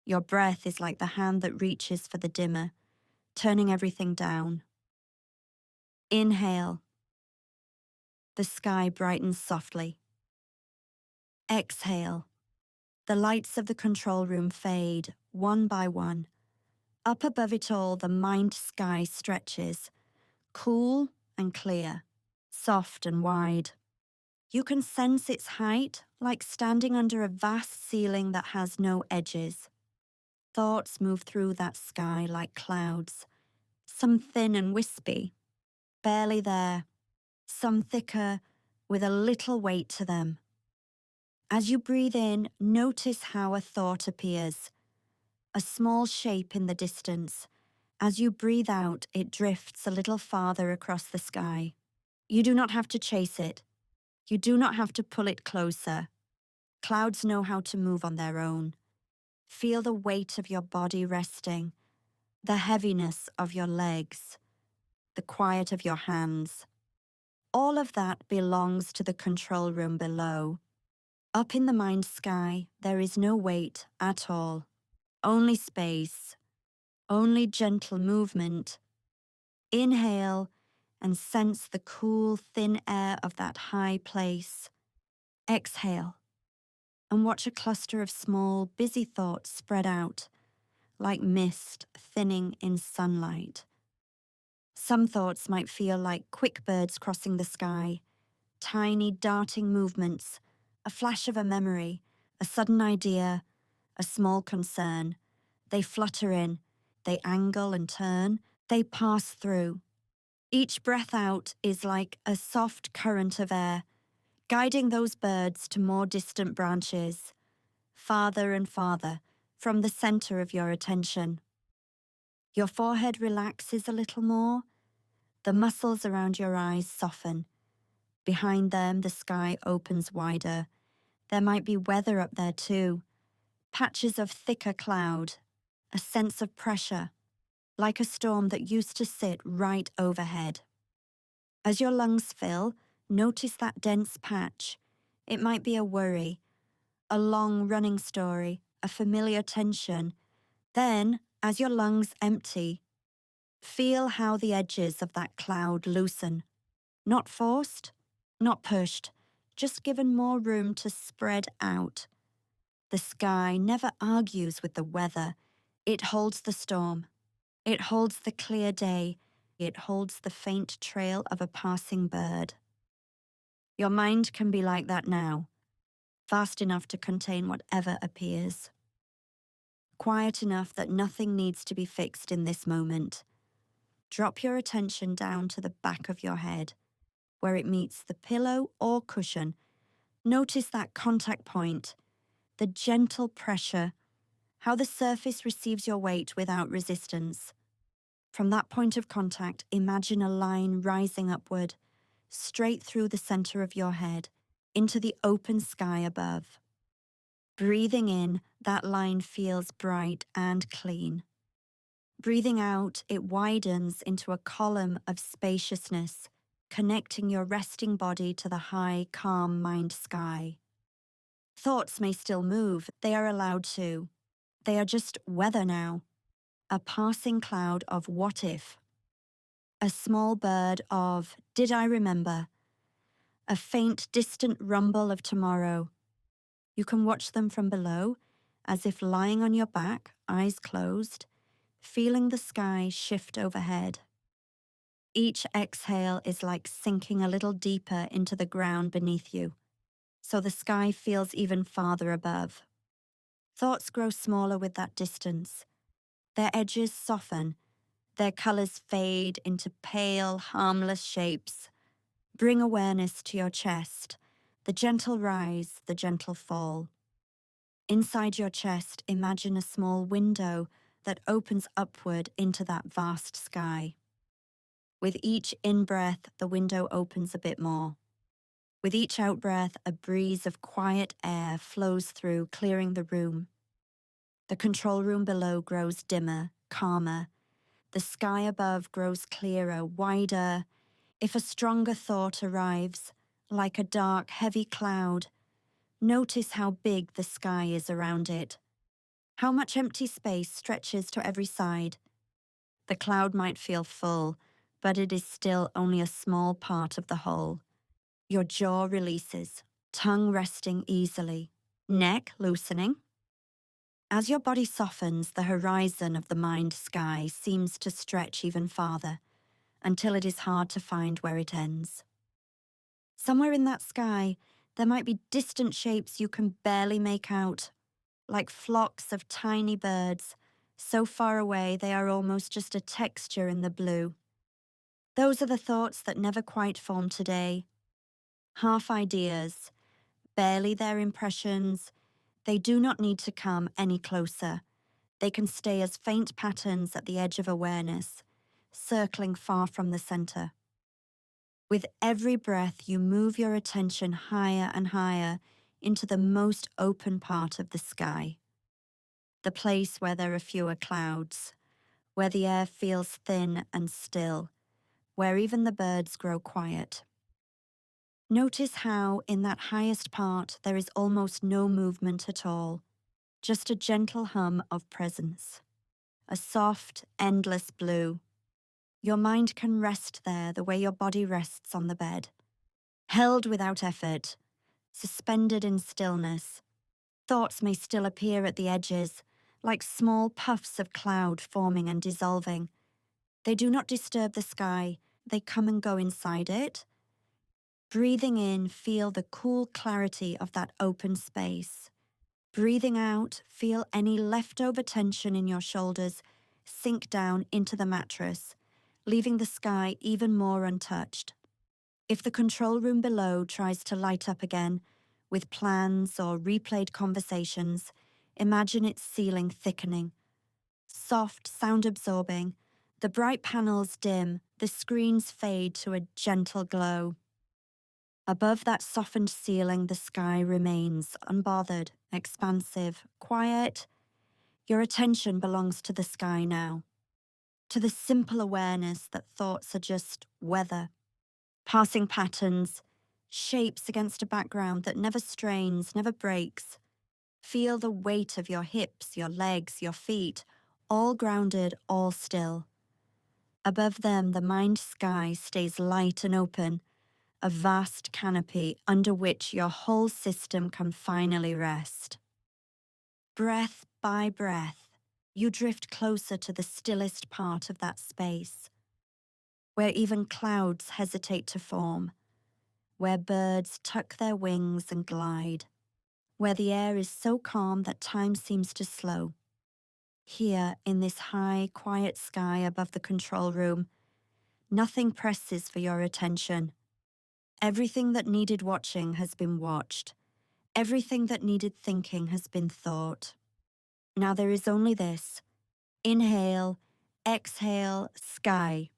Your breath is like the hand that reaches for the dimmer, turning everything down. Inhale. The sky brightens softly. Exhale. The lights of the control room fade, one by one. Up above it all, the mind sky stretches, cool and clear, soft and wide. You can sense its height, like standing under a vast ceiling that has no edges. Thoughts move through that sky like clouds, some thin and wispy, barely there, some thicker, with a little weight to them. As you breathe in, notice how a thought appears, a small shape in the distance. As you breathe out, it drifts a little farther across the sky. You do not have to chase it. You do not have to pull it closer. Clouds know how to move on their own. Feel the weight of your body resting, the heaviness of your legs, the quiet of your hands. All of that belongs to the control room below. Up in the mind sky, there is no weight at all. Only space, only gentle movement. Inhale and sense the cool, thin air of that high place. Exhale and watch a cluster of small, busy thoughts spread out, like mist thinning in sunlight. Some thoughts might feel like quick birds crossing the sky, tiny darting movements, a flash of a memory, a sudden idea, a small concern. They flutter in, they angle and turn, they pass through. Each breath out is like a soft current of air, guiding those birds to more distant branches, farther and farther from the center of your attention. Your forehead relaxes a little more, the muscles around your eyes soften. Behind them, the sky opens wider. There might be weather up there too, patches of thicker cloud, a sense of pressure, like a storm that used to sit right overhead. As your lungs fill, notice that dense patch. It might be a worry, a long running story, a familiar tension. Then, as your lungs empty, feel how the edges of that cloud loosen. Not forced, not pushed, just given more room to spread out. The sky never argues with the weather. It holds the storm. It holds the clear day. It holds the faint trail of a passing bird. Your mind can be like that now, vast enough to contain whatever appears. Quiet enough that nothing needs to be fixed in this moment. Drop your attention down to the back of your head, where it meets the pillow or cushion. Notice that contact point, the gentle pressure, how the surface receives your weight without resistance. From that point of contact, imagine a line rising upward, straight through the center of your head, into the open sky above. Breathing in, that line feels bright and clean. Breathing out, it widens into a column of spaciousness, connecting your resting body to the high, calm mind sky. Thoughts may still move, they are allowed to. They are just weather now, a passing cloud of what if, a small bird of did I remember, a faint, distant rumble of tomorrow. You can watch them from below, as if lying on your back, eyes closed, feeling the sky shift overhead. Each exhale is like sinking a little deeper into the ground beneath you, so the sky feels even farther above. Thoughts grow smaller with that distance. Their edges soften, their colors fade into pale, harmless shapes. Bring awareness to your chest, the gentle rise, the gentle fall. Inside your chest, imagine a small window that opens upward into that vast sky. With each in-breath, the window opens a bit more. With each out-breath, a breeze of quiet air flows through, clearing the room. The control room below grows dimmer, calmer. The sky above grows clearer, wider. If a stronger thought arrives, like a dark, heavy cloud, notice how big the sky is around it. How much empty space stretches to every side. The cloud might feel full, but it is still only a small part of the whole. Your jaw releases, tongue resting easily, neck loosening. As your body softens, the horizon of the mind sky seems to stretch even farther, until it is hard to find where it ends. Somewhere in that sky, there might be distant shapes you can barely make out, like flocks of tiny birds, so far away they are almost just a texture in the blue. Those are the thoughts that never quite formed today. Half ideas, barely their impressions. They do not need to come any closer. They can stay as faint patterns at the edge of awareness, circling far from the center. With every breath, you move your attention higher and higher into the most open part of the sky. The place where there are fewer clouds, where the air feels thin and still, where even the birds grow quiet. Notice how, in that highest part, there is almost no movement at all, just a gentle hum of presence. A soft, endless blue. Your mind can rest there the way your body rests on the bed. Held without effort, suspended in stillness. Thoughts may still appear at the edges, like small puffs of cloud forming and dissolving. They do not disturb the sky, they come and go inside it. Breathing in, feel the cool clarity of that open space. Breathing out, feel any leftover tension in your shoulders sink down into the mattress, leaving the sky even more untouched. If the control room below tries to light up again, with plans or replayed conversations, imagine its ceiling thickening. Soft, sound-absorbing, the bright panels dim, the screens fade to a gentle glow. Above that softened ceiling, the sky remains unbothered, expansive, quiet. Your attention belongs to the sky now, to the simple awareness that thoughts are just weather, passing patterns, shapes against a background that never strains, never breaks. Feel the weight of your hips, your legs, your feet, all grounded, all still. Above them, the mind sky stays light and open, a vast canopy under which your whole system can finally rest. Breath by breath, you drift closer to the stillest part of that space, where even clouds hesitate to form, where birds tuck their wings and glide, where the air is so calm that time seems to slow. Here, in this high, quiet sky above the control room, nothing presses for your attention. Everything that needed watching has been watched. Everything that needed thinking has been thought. Now there is only this: inhale, exhale, sky,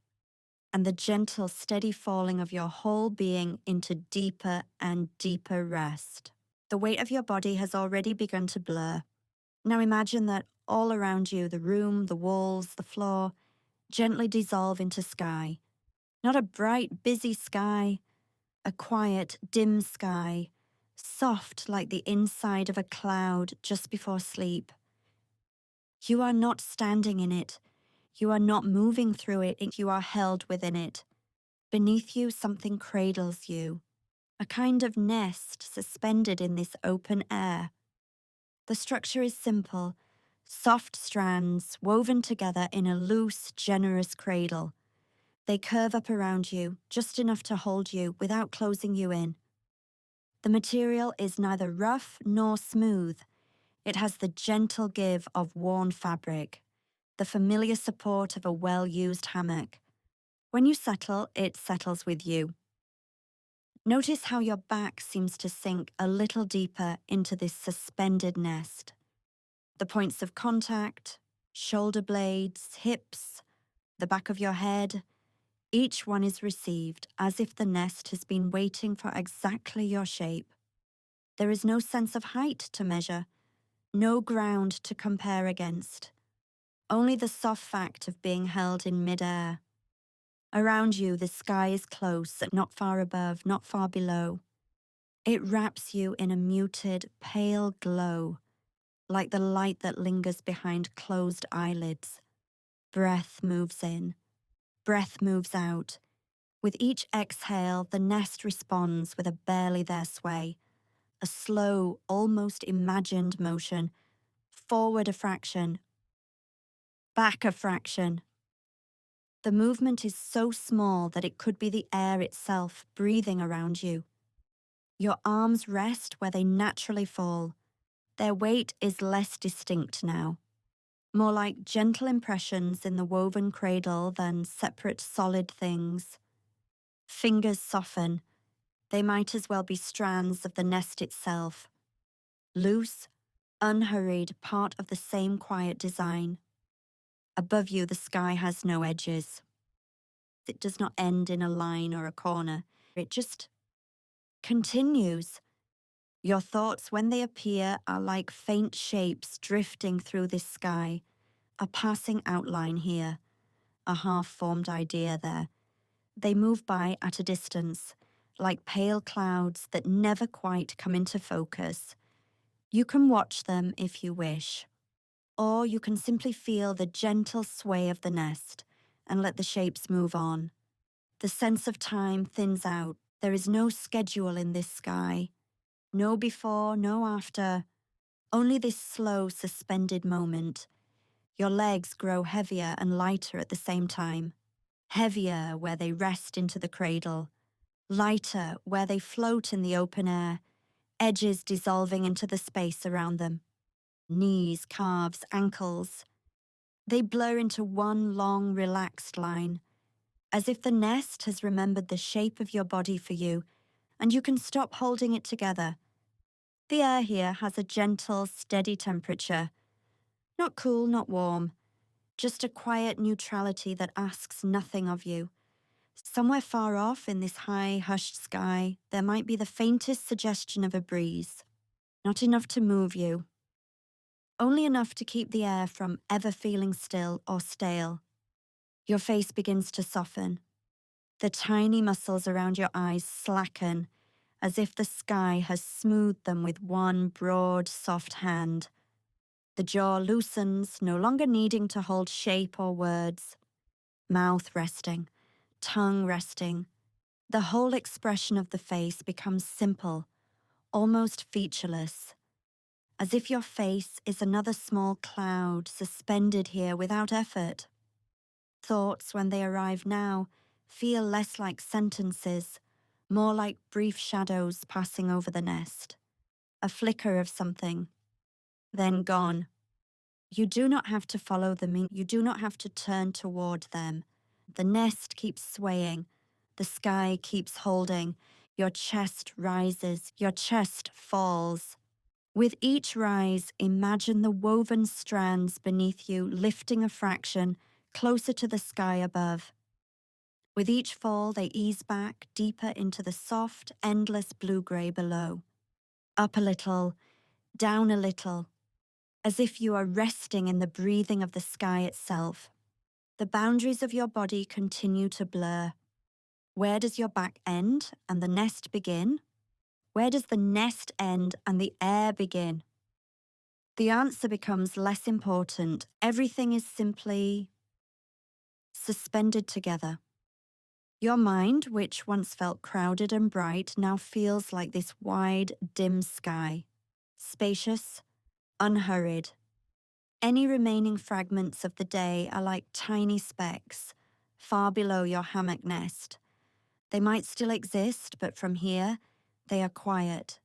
and the gentle, steady falling of your whole being into deeper and deeper rest. The weight of your body has already begun to blur. Now imagine that all around you, the room, the walls, the floor, gently dissolve into sky. Not a bright, busy sky, a quiet, dim sky, soft like the inside of a cloud just before sleep. You are not standing in it. You are not moving through it. You are held within it. Beneath you, something cradles you, a kind of nest suspended in this open air. The structure is simple, soft strands woven together in a loose, generous cradle. They curve up around you, just enough to hold you without closing you in. The material is neither rough nor smooth. It has the gentle give of worn fabric, the familiar support of a well-used hammock. When you settle, it settles with you. Notice how your back seems to sink a little deeper into this suspended nest. The points of contact, shoulder blades, hips, the back of your head, each one is received as if the nest has been waiting for exactly your shape. There is no sense of height to measure, no ground to compare against, only the soft fact of being held in midair. Around you, the sky is close, not far above, not far below. It wraps you in a muted, pale glow, like the light that lingers behind closed eyelids. Breath moves in, breath moves out. With each exhale, the nest responds with a barely there sway, a slow, almost imagined motion, forward a fraction, back a fraction. The movement is so small that it could be the air itself breathing around you. Your arms rest where they naturally fall. Their weight is less distinct now, more like gentle impressions in the woven cradle than separate solid things. Fingers soften. They might as well be strands of the nest itself. Loose, unhurried, part of the same quiet design. Above you, the sky has no edges. It does not end in a line or a corner. It just continues. Your thoughts, when they appear, are like faint shapes drifting through this sky, a passing outline here, a half-formed idea there. They move by at a distance, like pale clouds that never quite come into focus. You can watch them if you wish, or you can simply feel the gentle sway of the nest and let the shapes move on. The sense of time thins out. There is no schedule in this sky. No before, no after. Only this slow, suspended moment. Your legs grow heavier and lighter at the same time. Heavier where they rest into the cradle. Lighter where they float in the open air, edges dissolving into the space around them. Knees, calves, ankles. They blur into one long, relaxed line, as if the nest has remembered the shape of your body for you, and you can stop holding it together. The air here has a gentle, steady temperature. Not cool, not warm. Just a quiet neutrality that asks nothing of you. Somewhere far off in this high, hushed sky, there might be the faintest suggestion of a breeze. Not enough to move you. Only enough to keep the air from ever feeling still or stale. Your face begins to soften. The tiny muscles around your eyes slacken, as if the sky has smoothed them with one broad, soft hand. The jaw loosens, no longer needing to hold shape or words. Mouth resting, tongue resting. The whole expression of the face becomes simple, almost featureless, as if your face is another small cloud suspended here without effort. Thoughts, when they arrive now, feel less like sentences, more like brief shadows passing over the nest. A flicker of something, then gone. You do not have to follow them, you do not have to turn toward them. The nest keeps swaying, the sky keeps holding, your chest rises, your chest falls. With each rise, imagine the woven strands beneath you lifting a fraction closer to the sky above. With each fall, they ease back deeper into the soft, endless blue-grey below. Up a little, down a little, as if you are resting in the breathing of the sky itself. The boundaries of your body continue to blur. Where does your back end and the nest begin? Where does the nest end and the air begin? The answer becomes less important. Everything is simply suspended together. Your mind, which once felt crowded and bright, now feels like this wide, dim sky. Spacious, unhurried. Any remaining fragments of the day are like tiny specks, far below your hammock nest. They might still exist, but from here, they are quiet,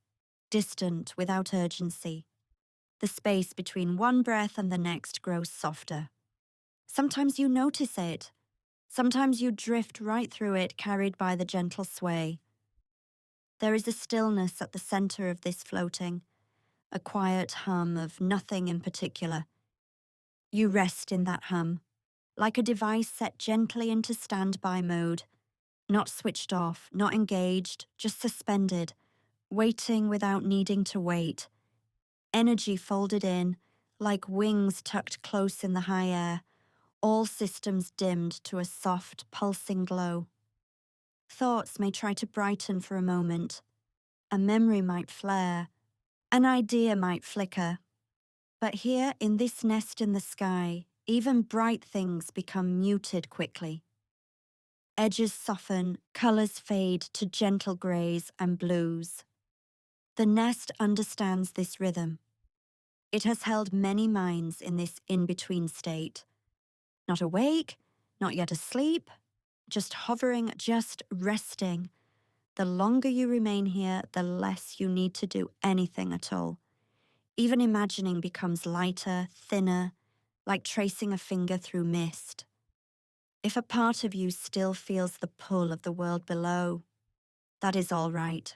distant, without urgency. The space between one breath and the next grows softer. Sometimes you notice it. Sometimes you drift right through it, carried by the gentle sway. There is a stillness at the center of this floating, a quiet hum of nothing in particular. You rest in that hum, like a device set gently into standby mode, not switched off, not engaged, just suspended, waiting without needing to wait. Energy folded in, like wings tucked close in the high air, all systems dimmed to a soft, pulsing glow. Thoughts may try to brighten for a moment. A memory might flare. An idea might flicker. But here, in this nest in the sky, even bright things become muted quickly. Edges soften, colors fade to gentle grays and blues. The nest understands this rhythm. It has held many minds in this in-between state. Not awake, not yet asleep, just hovering, just resting. The longer you remain here, the less you need to do anything at all. Even imagining becomes lighter, thinner, like tracing a finger through mist. If a part of you still feels the pull of the world below, that is all right.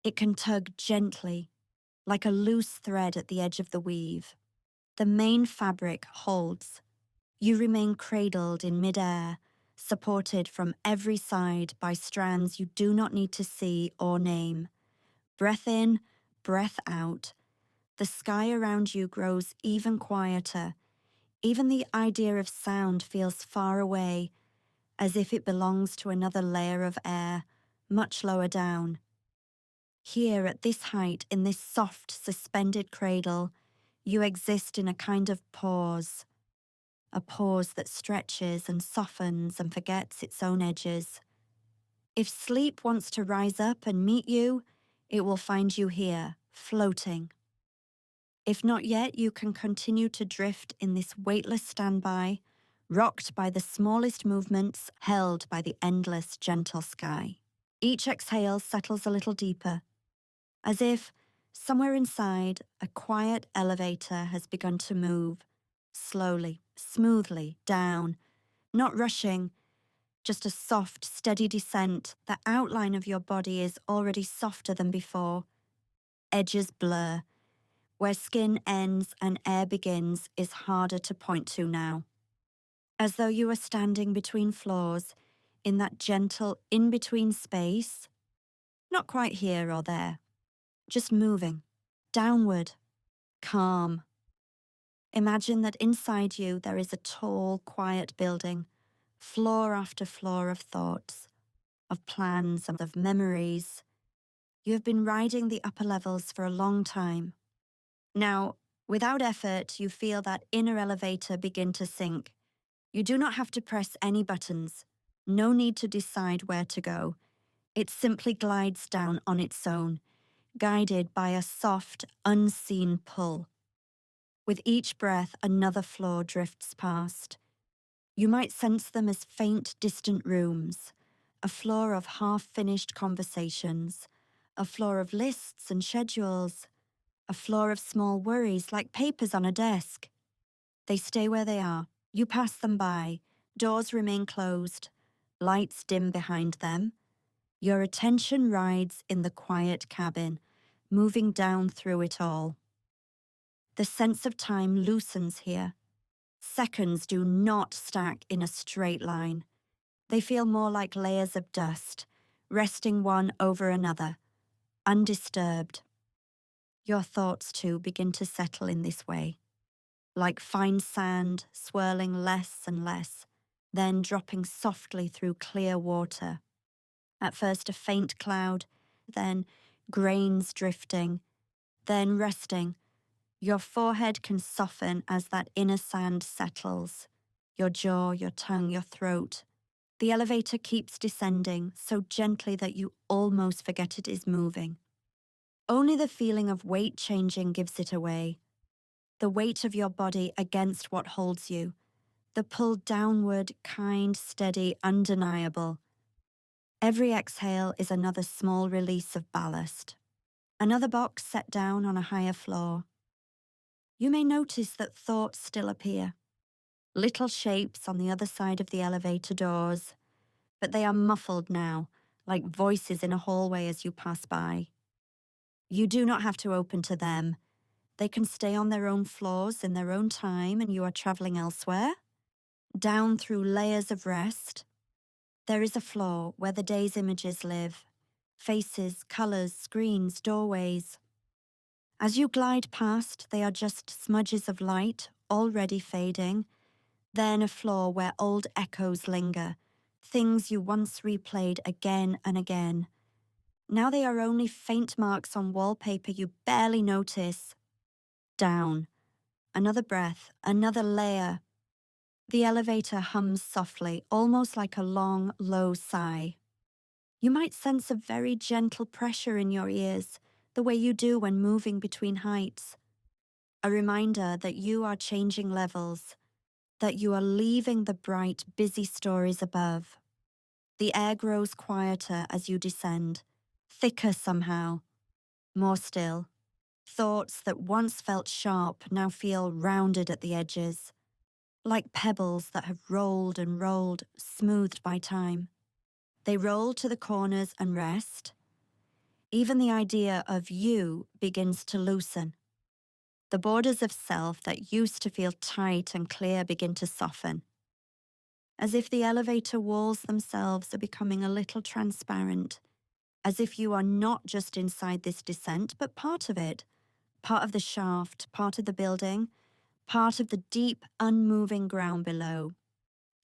It can tug gently, like a loose thread at the edge of the weave. The main fabric holds. You remain cradled in midair, supported from every side by strands you do not need to see or name. Breath in, breath out. The sky around you grows even quieter. Even the idea of sound feels far away, as if it belongs to another layer of air, much lower down. Here, at this height, in this soft, suspended cradle, you exist in a kind of pause, a pause that stretches and softens and forgets its own edges. If sleep wants to rise up and meet you, it will find you here, floating. If not yet, you can continue to drift in this weightless standby, rocked by the smallest movements, held by the endless, gentle sky. Each exhale settles a little deeper, as if, somewhere inside, a quiet elevator has begun to move, slowly, smoothly, down, not rushing, just a soft, steady descent. The outline of your body is already softer than before. Edges blur. Where skin ends and air begins is harder to point to now. As though you were standing between floors, in that gentle in-between space, not quite here or there, just moving, downward, calm. Imagine that inside you there is a tall, quiet building, floor after floor of thoughts, of plans and of memories. You have been riding the upper levels for a long time. Now, without effort, you feel that inner elevator begin to sink. You do not have to press any buttons. No need to decide where to go. It simply glides down on its own, guided by a soft, unseen pull. With each breath, another floor drifts past. You might sense them as faint, distant rooms, a floor of half-finished conversations, a floor of lists and schedules, a floor of small worries like papers on a desk. They stay where they are. You pass them by. Doors remain closed. Lights dim behind them. Your attention rides in the quiet cabin, moving down through it all. The sense of time loosens here. Seconds do not stack in a straight line. They feel more like layers of dust, resting one over another, undisturbed. Your thoughts, too, begin to settle in this way, like fine sand swirling less and less, then dropping softly through clear water. At first a faint cloud, then grains drifting, then resting. Your forehead can soften as that inner sand settles, your jaw, your tongue, your throat. The elevator keeps descending so gently that you almost forget it is moving. Only the feeling of weight changing gives it away. The weight of your body against what holds you. The pull downward, kind, steady, undeniable. Every exhale is another small release of ballast. Another box set down on a higher floor. You may notice that thoughts still appear. Little shapes on the other side of the elevator doors, but they are muffled now, like voices in a hallway as you pass by. You do not have to open to them. They can stay on their own floors in their own time and you are traveling elsewhere. Down through layers of rest. There is a floor where the day's images live. Faces, colors, screens, doorways. As you glide past, they are just smudges of light, already fading. Then a floor where old echoes linger, things you once replayed again and again. Now they are only faint marks on wallpaper you barely notice. Down. Another breath, another layer. The elevator hums softly, almost like a long, low sigh. You might sense a very gentle pressure in your ears, the way you do when moving between heights. A reminder that you are changing levels, that you are leaving the bright, busy stories above. The air grows quieter as you descend, thicker somehow, more still. Thoughts that once felt sharp now feel rounded at the edges, like pebbles that have rolled and rolled, smoothed by time. They roll to the corners and rest. Even the idea of you begins to loosen. The borders of self that used to feel tight and clear begin to soften. As if the elevator walls themselves are becoming a little transparent, as if you are not just inside this descent, but part of it, part of the shaft, part of the building, part of the deep, unmoving ground below.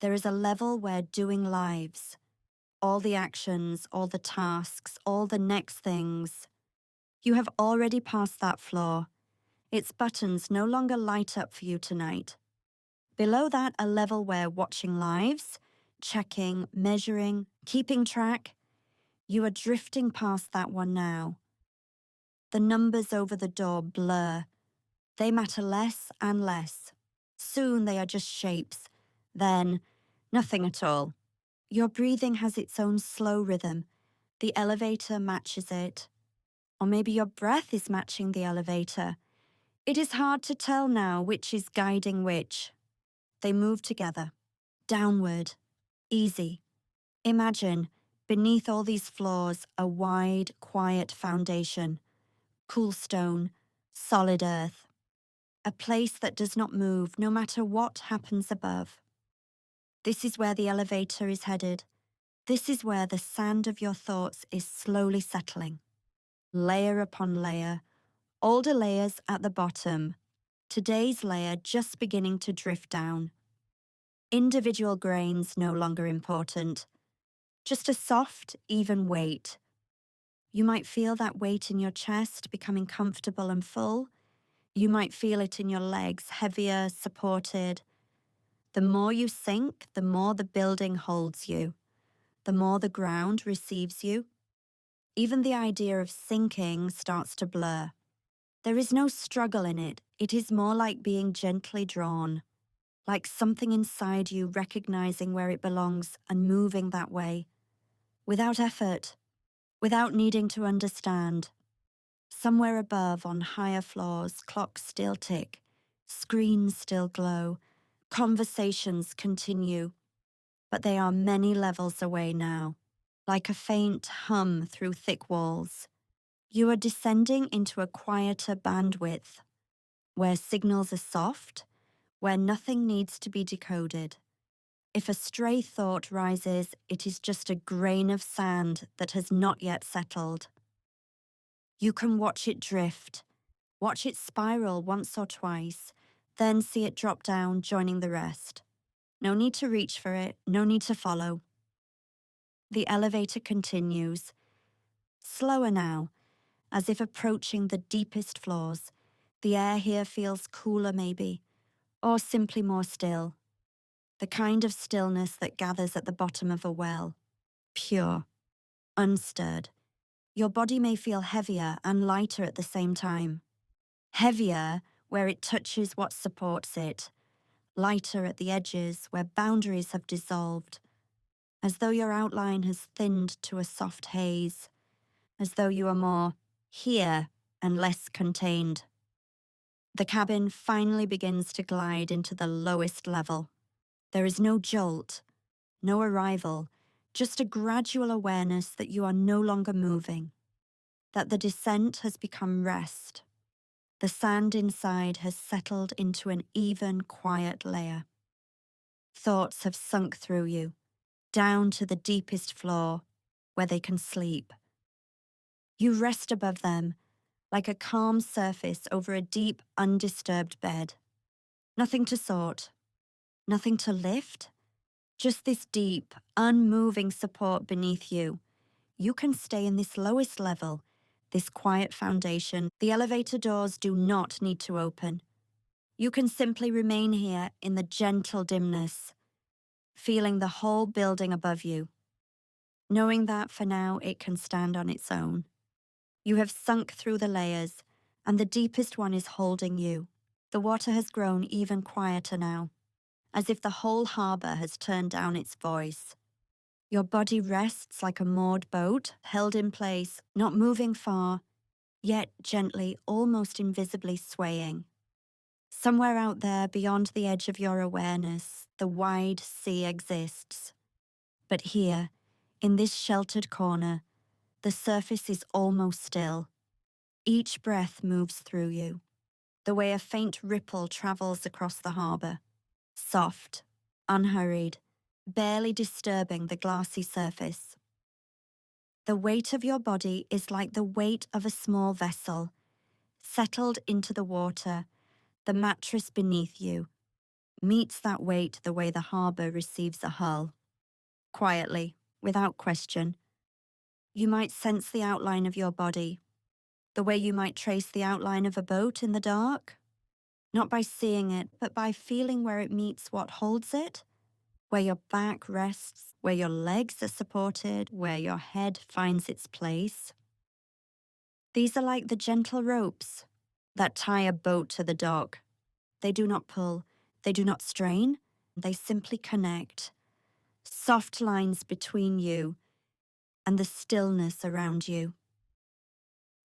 There is a level where doing lives. all the actions, all the tasks, all the next things. You have already passed that floor. Its buttons no longer light up for you tonight. Below that, a level where watching lives, checking, measuring, keeping track, you are drifting past that one now. The numbers over the door blur. They matter less and less. Soon they are just shapes. Then, nothing at all. Your breathing has its own slow rhythm. The elevator matches it. Or maybe your breath is matching the elevator. It is hard to tell now which is guiding which. They move together. Downward. Easy. Imagine, beneath all these floors, a wide, quiet foundation. Cool stone. Solid earth. A place that does not move no matter what happens above. This is where the elevator is headed. This is where the sand of your thoughts is slowly settling. Layer upon layer, older layers at the bottom. Today's layer just beginning to drift down. Individual grains no longer important. Just a soft, even weight. You might feel that weight in your chest becoming comfortable and full. You might feel it in your legs, heavier, supported. The more you sink, the more the building holds you. The more the ground receives you. Even the idea of sinking starts to blur. There is no struggle in it. It is more like being gently drawn, like something inside you recognizing where it belongs and moving that way, without effort, without needing to understand. Somewhere above, on higher floors, clocks still tick, screens still glow, conversations continue, but they are many levels away now, like a faint hum through thick walls. You are descending into a quieter bandwidth, where signals are soft, where nothing needs to be decoded. If a stray thought rises, it is just a grain of sand that has not yet settled. You can watch it drift, watch it spiral once or twice, then see it drop down, joining the rest. No need to reach for it, no need to follow. The elevator continues, slower now, as if approaching the deepest floors. The air here feels cooler maybe, or simply more still. The kind of stillness that gathers at the bottom of a well. Pure, unstirred. Your body may feel heavier and lighter at the same time. Heavier where it touches what supports it. Lighter at the edges where boundaries have dissolved. As though your outline has thinned to a soft haze. As though you are more here and less contained. The cabin finally begins to glide into the lowest level. There is no jolt, no arrival, just a gradual awareness that you are no longer moving, that the descent has become rest. The sand inside has settled into an even, quiet layer. Thoughts have sunk through you, down to the deepest floor, where they can sleep. You rest above them, like a calm surface over a deep, undisturbed bed. Nothing to sort, nothing to lift, just this deep, unmoving support beneath you. You can stay in this lowest level, this quiet foundation. The elevator doors do not need to open. You can simply remain here in the gentle dimness, feeling the whole building above you, knowing that for now it can stand on its own. You have sunk through the layers, and the deepest one is holding you. The water has grown even quieter now, as if the whole harbour has turned down its voice. Your body rests like a moored boat, held in place, not moving far, yet gently, almost invisibly swaying. Somewhere out there, beyond the edge of your awareness, the wide sea exists. But here, in this sheltered corner, the surface is almost still. Each breath moves through you, the way a faint ripple travels across the harbour. Soft, unhurried, barely disturbing the glassy surface. The weight of your body is like the weight of a small vessel, settled into the water. The mattress beneath you meets that weight the way the harbour receives a hull. Quietly, without question. You might sense the outline of your body, the way you might trace the outline of a boat in the dark, not by seeing it, but by feeling where it meets what holds it, where your back rests, where your legs are supported, where your head finds its place. These are like the gentle ropes that tie a boat to the dock. They do not pull, they do not strain, they simply connect. Soft lines between you and the stillness around you.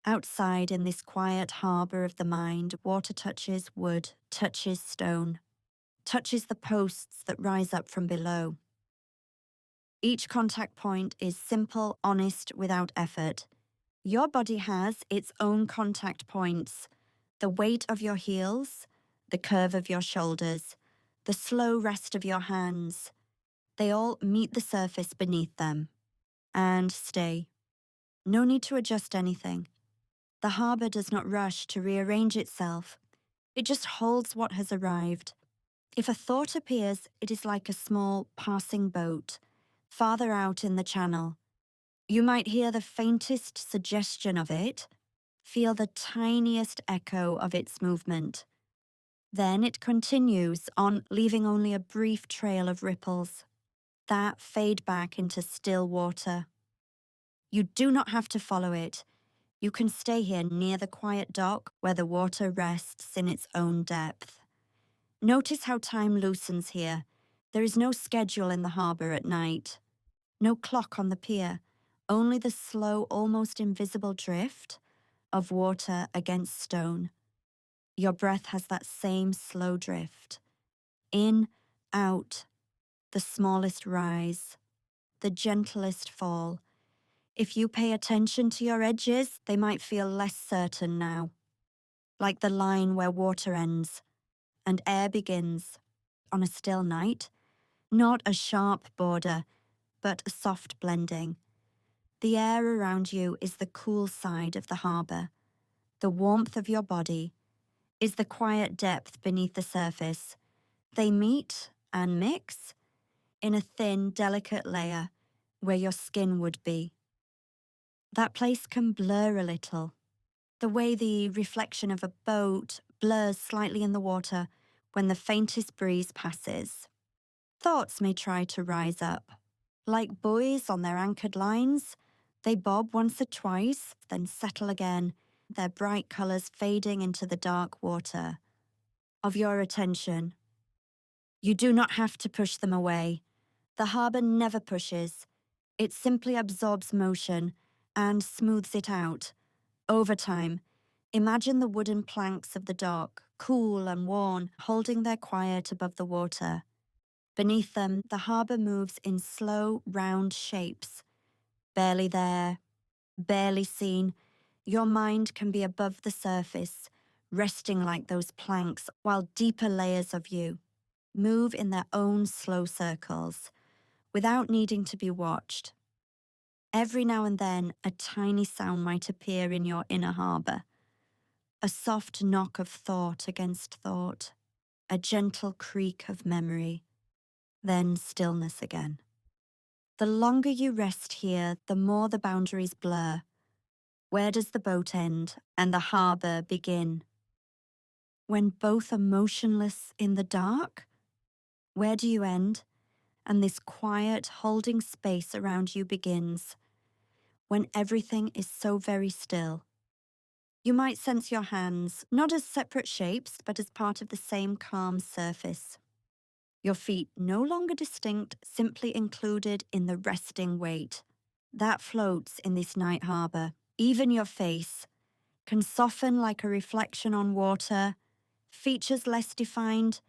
Outside in this quiet harbour of the mind, water touches wood, touches stone, touches the posts that rise up from below. Each contact point is simple, honest, without effort. Your body has its own contact points. The weight of your heels, the curve of your shoulders, the slow rest of your hands, they all meet the surface beneath them. And stay. No need to adjust anything. The harbour does not rush to rearrange itself. It just holds what has arrived. If a thought appears, it is like a small passing boat, farther out in the channel. You might hear the faintest suggestion of it, feel the tiniest echo of its movement. Then it continues on, leaving only a brief trail of ripples that fade back into still water. You do not have to follow it. You can stay here near the quiet dock where the water rests in its own depth. Notice how time loosens here. There is no schedule in the harbour at night. No clock on the pier. Only the slow, almost invisible drift of water against stone. Your breath has that same slow drift. In, out, the smallest rise, the gentlest fall. If you pay attention to your edges, they might feel less certain now. Like the line where water ends and air begins on a still night. Not a sharp border, but a soft blending. The air around you is the cool side of the harbour. The warmth of your body is the quiet depth beneath the surface. They meet and mix in a thin, delicate layer where your skin would be. That place can blur a little, the way the reflection of a boat blurs slightly in the water when the faintest breeze passes. Thoughts may try to rise up. Like buoys on their anchored lines, they bob once or twice, then settle again, their bright colours fading into the dark water of your attention. You do not have to push them away. The harbour never pushes. It simply absorbs motion and smooths it out. Over time, imagine the wooden planks of the dock, cool and worn, holding their quiet above the water. Beneath them, the harbour moves in slow, round shapes. Barely there, barely seen, your mind can be above the surface, resting like those planks, while deeper layers of you move in their own slow circles, without needing to be watched. Every now and then, a tiny sound might appear in your inner harbour. A soft knock of thought against thought, a gentle creak of memory, then stillness again. The longer you rest here, the more the boundaries blur. Where does the boat end and the harbour begin? When both are motionless in the dark? Where do you end and this quiet holding space around you begins? When everything is so very still. You might sense your hands, not as separate shapes, but as part of the same calm surface. Your feet no longer distinct, simply included in the resting weight. That floats in this night harbour. Even your face can soften like a reflection on water, features less defined,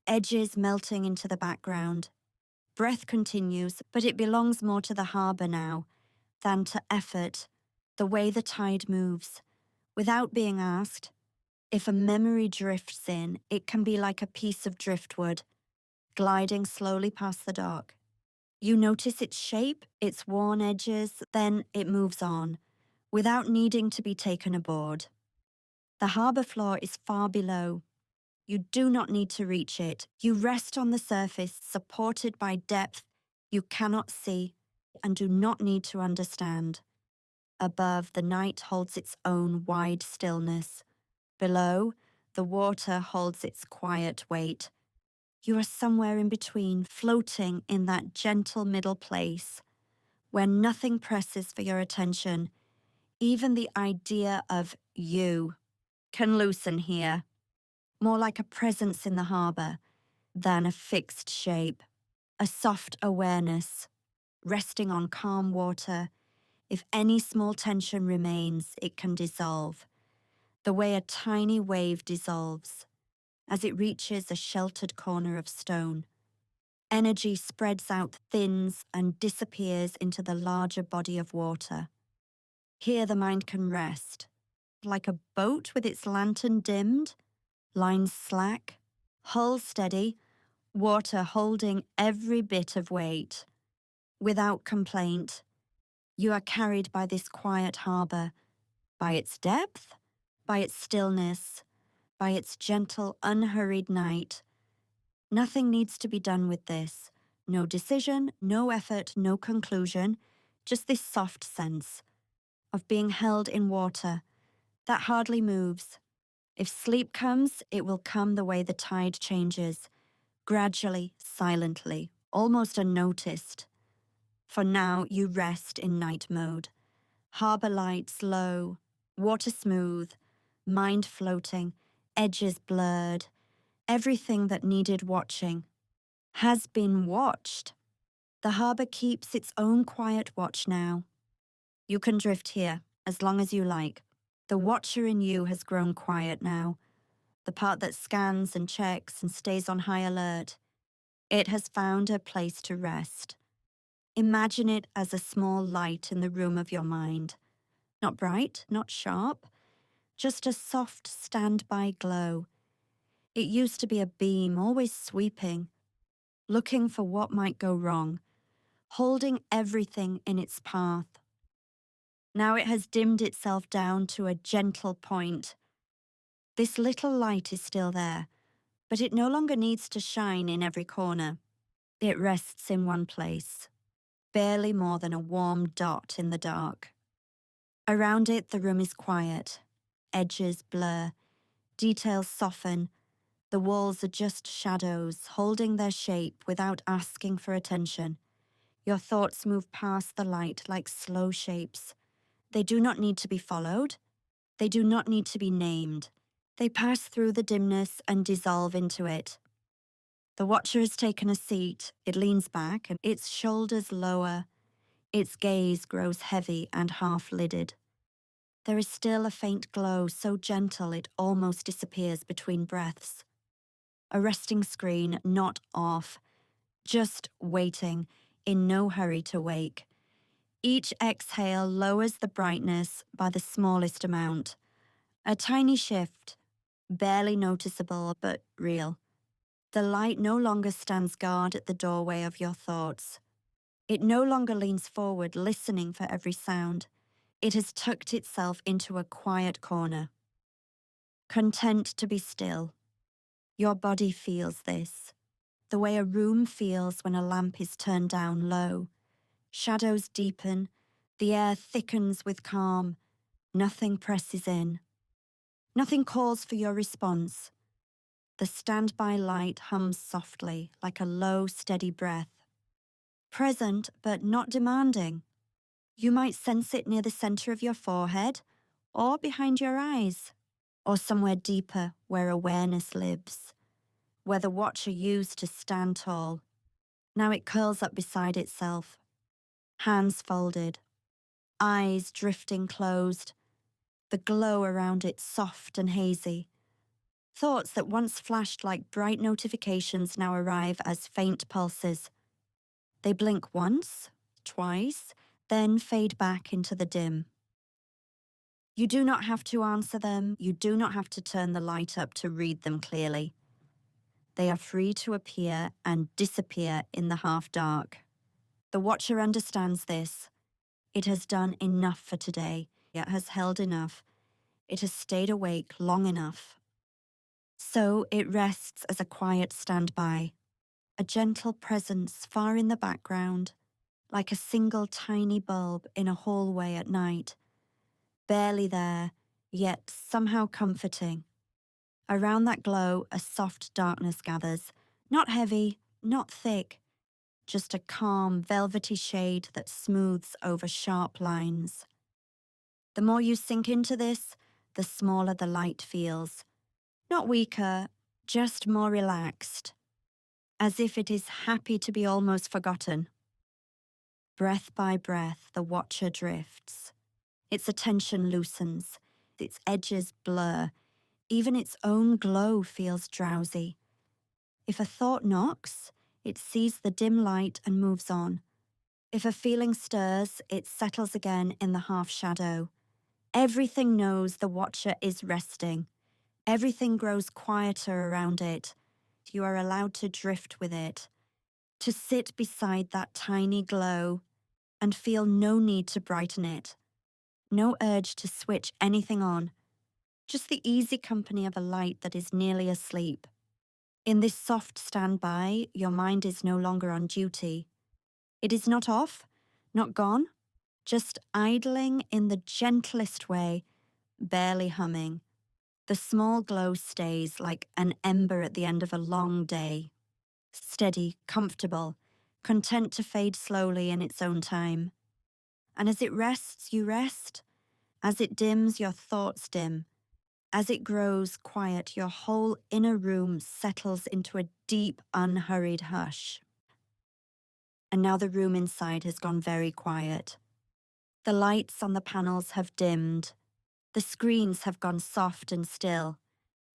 edges melting into the background. Breath continues, but it belongs more to the harbour now than to effort, the way the tide moves. Without being asked, if a memory drifts in, it can be like a piece of driftwood, gliding slowly past the dock. You notice its shape, its worn edges, then it moves on, without needing to be taken aboard. The harbour floor is far below. You do not need to reach it. You rest on the surface, supported by depth you cannot see. and do not need to understand. Above, the night holds its own wide stillness. Below, the water holds its quiet weight. You are somewhere in between, floating in that gentle middle place, where nothing presses for your attention. Even the idea of you can loosen here, more like a presence in the harbour than a fixed shape, a soft awareness, resting on calm water. If any small tension remains, it can dissolve, the way a tiny wave dissolves as it reaches a sheltered corner of stone. Energy spreads out, thins, and disappears into the larger body of water. Here the mind can rest, like a boat with its lantern dimmed, lines slack, hull steady, water holding every bit of weight. Without complaint, you are carried by this quiet harbour, by its depth, by its stillness, by its gentle, unhurried night. Nothing needs to be done with this. No decision, no effort, no conclusion, just this soft sense of being held in water that hardly moves. If sleep comes, it will come the way the tide changes, gradually, silently, almost unnoticed. For now, you rest in night mode. Harbour lights low, water smooth, mind floating, edges blurred. Everything that needed watching has been watched. The harbour keeps its own quiet watch now. You can drift here as long as you like. The watcher in you has grown quiet now, the part that scans and checks and stays on high alert. It has found a place to rest. Imagine it as a small light in the room of your mind. Not bright, not sharp, just a soft standby glow. It used to be a beam, always sweeping, looking for what might go wrong, holding everything in its path. Now it has dimmed itself down to a gentle point. This little light is still there, but it no longer needs to shine in every corner. It rests in one place, barely more than a warm dot in the dark. Around it, the room is quiet. Edges blur, details soften. The walls are just shadows, holding their shape without asking for attention. Your thoughts move past the light like slow shapes. They do not need to be followed. They do not need to be named. They pass through the dimness and dissolve into it. The watcher has taken a seat. It leans back, and its shoulders lower. Its gaze grows heavy and half-lidded. There is still a faint glow, so gentle it almost disappears between breaths. A resting screen, not off, just waiting, in no hurry to wake. Each exhale lowers the brightness by the smallest amount. A tiny shift, barely noticeable but real. The light no longer stands guard at the doorway of your thoughts. It no longer leans forward, listening for every sound. It has tucked itself into a quiet corner. Content to be still. Your body feels this, the way a room feels when a lamp is turned down low. Shadows deepen, the air thickens with calm. Nothing presses in. Nothing calls for your response. The standby light hums softly, like a low, steady breath. Present, but not demanding. You might sense it near the center of your forehead, or behind your eyes, or somewhere deeper where awareness lives, where the watcher used to stand tall. Now it curls up beside itself, hands folded, eyes drifting closed, the glow around it soft and hazy. Thoughts that once flashed like bright notifications now arrive as faint pulses. They blink once, twice, then fade back into the dim. You do not have to answer them. You do not have to turn the light up to read them clearly. They are free to appear and disappear in the half-dark. The watcher understands this. It has done enough for today. It has held enough. It has stayed awake long enough. So it rests as a quiet standby, a gentle presence far in the background, like a single tiny bulb in a hallway at night, barely there, yet somehow comforting. Around that glow, a soft darkness gathers, not heavy, not thick, just a calm, velvety shade that smooths over sharp lines. The more you sink into this, the smaller the light feels. Not weaker, just more relaxed, as if it is happy to be almost forgotten. Breath by breath, the watcher drifts. Its attention loosens, its edges blur, even its own glow feels drowsy. If a thought knocks, it sees the dim light and moves on. If a feeling stirs, it settles again in the half-shadow. Everything knows the watcher is resting. Everything grows quieter around it. You are allowed to drift with it, to sit beside that tiny glow and feel no need to brighten it, no urge to switch anything on, just the easy company of a light that is nearly asleep. In this soft standby, your mind is no longer on duty. It is not off, not gone, just idling in the gentlest way, barely humming. The small glow stays like an ember at the end of a long day. Steady, comfortable, content to fade slowly in its own time. And as it rests, you rest. As it dims, your thoughts dim. As it grows quiet, your whole inner room settles into a deep, unhurried hush. And now the room inside has gone very quiet. The lights on the panels have dimmed. The screens have gone soft and still.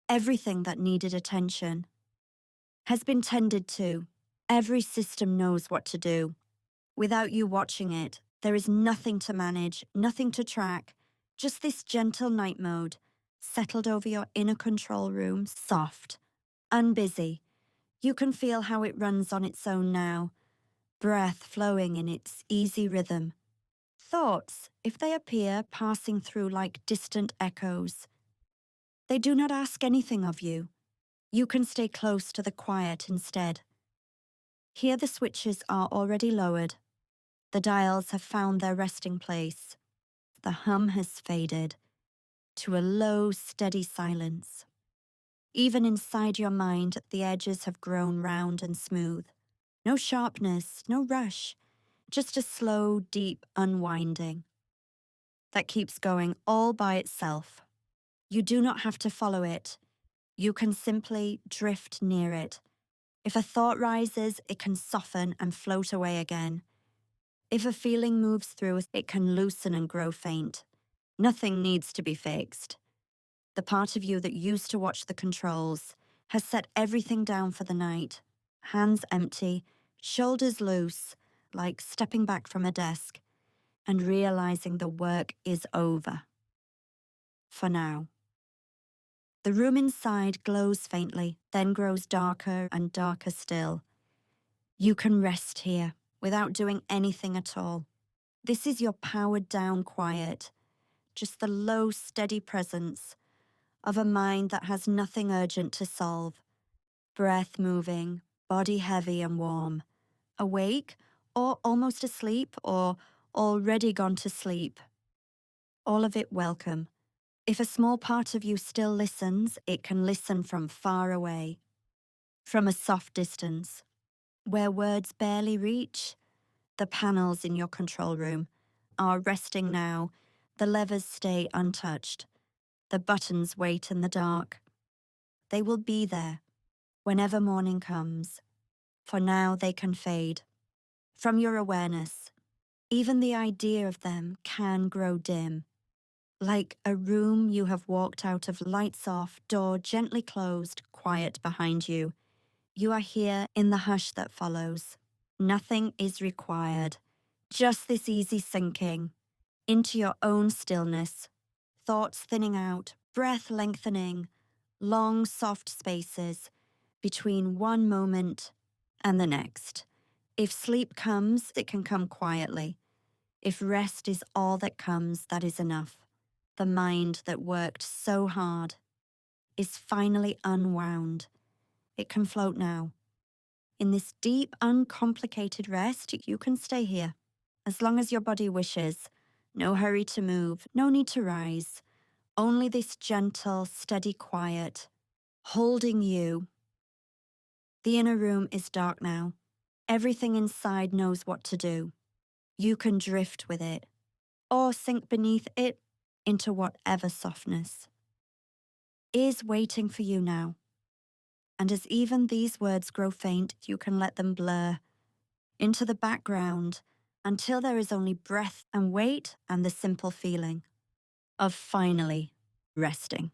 Everything that needed attention has been tended to. Every system knows what to do. Without you watching it, there is nothing to manage, nothing to track, just this gentle night mode, settled over your inner control room, soft, unbusy. You can feel how it runs on its own now, breath flowing in its easy rhythm. Thoughts, if they appear, passing through like distant echoes. They do not ask anything of you. You can stay close to the quiet instead. Here the switches are already lowered. The dials have found their resting place. The hum has faded to a low, steady silence. Even inside your mind, the edges have grown round and smooth. No sharpness, no rush, just a slow, deep unwinding that keeps going all by itself. You do not have to follow it. You can simply drift near it. If a thought rises, it can soften and float away again. If a feeling moves through, it can loosen and grow faint. Nothing needs to be fixed. The part of you that used to watch the controls has set everything down for the night. Hands empty, shoulders loose, like stepping back from a desk and realizing the work is over. For now. The room inside glows faintly, then grows darker and darker still. You can rest here without doing anything at all. This is your powered-down quiet, just the low, steady presence of a mind that has nothing urgent to solve. Breath moving, body heavy and warm. Awake, or almost asleep, or already gone to sleep. All of it welcome. If a small part of you still listens, it can listen from far away, from a soft distance. Where words barely reach, the panels in your control room are resting now. The levers stay untouched. The buttons wait in the dark. They will be there whenever morning comes. For now, they can fade from your awareness. Even the idea of them can grow dim. Like a room you have walked out of, lights off, door gently closed, quiet behind you. You are here in the hush that follows. Nothing is required. Just this easy sinking into your own stillness. Thoughts thinning out, breath lengthening, long, soft spaces between one moment and the next. If sleep comes, it can come quietly. If rest is all that comes, that is enough. The mind that worked so hard is finally unwound. It can float now. In this deep, uncomplicated rest, you can stay here. as long as your body wishes. No hurry to move, no need to rise. Only this gentle, steady quiet, holding you. The inner room is dark now. Everything inside knows what to do. You can drift with it, or sink beneath it into whatever softness is waiting for you now. And as even these words grow faint, you can let them blur into the background until there is only breath and weight and the simple feeling of finally resting.